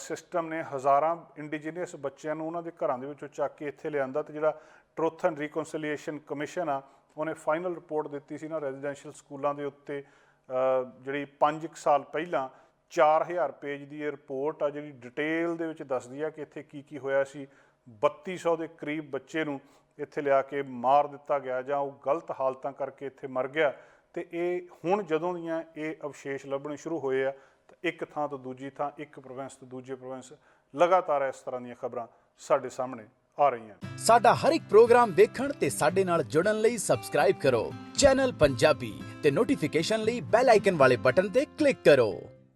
ਸਿਸਟਮ ਨੇ ਹਜ਼ਾਰਾਂ ਇੰਡੀਜੀਨੀਅਸ ਬੱਚਿਆਂ ਨੂੰ ਉਹਨਾਂ ਦੇ ਘਰਾਂ ਦੇ ਵਿੱਚੋਂ ਚੱਕ ਕੇ ਇੱਥੇ ਲਿਆਂਦਾ ਤੇ ਜਿਹੜਾ ਟਰੁਥ ਐਂਡ ਰੀਕਨਸੀਲੀਏਸ਼ਨ ਕਮਿਸ਼ਨ ਆ ਉਹਨੇ ਫਾਈਨਲ ਰਿਪੋਰਟ ਦਿੱਤੀ ਸੀ ਨਾ ਰੈਜ਼ੀਡੈਂਸ਼ੀਅਲ ਸਕੂਲਾਂ ਦੇ ਉੱਤੇ, ਜਿਹੜੀ 5 ਸਾਲ ਪਹਿਲਾਂ 4000 ਪੇਜ ਦੀ ਇਹ ਰਿਪੋਰਟ ਆ ਜਿਹੜੀ ਡਿਟੇਲ ਦੇ ਵਿੱਚ ਦੱਸਦੀ ਆ ਕਿ ਇੱਥੇ ਕੀ ਕੀ ਹੋਇਆ ਸੀ। 3200 ਦੇ ਕਰੀਬ ਬੱਚੇ ਨੂੰ ਇੱਥੇ ਲਿਆ ਕੇ ਮਾਰ ਦਿੱਤਾ ਗਿਆ ਜਾਂ ਉਹ ਗਲਤ ਹਾਲਤਾਂ ਕਰਕੇ ਇੱਥੇ ਮਰ ਗਿਆ। ਤੇ ਇਹ ਹੁਣ ਜਦੋਂ ਦੀਆਂ ਇਹ ਅਵਸ਼ੇਸ਼ ਲੱਭਣੇ ਸ਼ੁਰੂ ਹੋਏ ਆ ਤਾਂ ਇੱਕ ਥਾਂ ਤੋਂ ਦੂਜੀ ਥਾਂ, ਇੱਕ ਪ੍ਰੋਵਿੰਸ ਤੋਂ ਦੂਜੇ ਪ੍ਰੋਵਿੰਸ, ਲਗਾਤਾਰ ਇਸ ਤਰ੍ਹਾਂ ਦੀਆਂ ਖਬਰਾਂ ਸਾਡੇ ਸਾਹਮਣੇ ਆ ਰਹੀਆਂ। ਸਾਡਾ ਹਰ ਇੱਕ ਪ੍ਰੋਗਰਾਮ ਦੇਖਣ ਤੇ ਸਾਡੇ ਨਾਲ ਜੁੜਨ ਲਈ ਸਬਸਕ੍ਰਾਈਬ ਕਰੋ ਚੈਨਲ ਪੰਜਾਬੀ ਤੇ ਨੋਟੀਫਿਕੇਸ਼ਨ ਲਈ ਬੈਲ ਆਈਕਨ ਵਾਲੇ ਬਟਨ ਤੇ ਕਲਿੱਕ ਕਰੋ।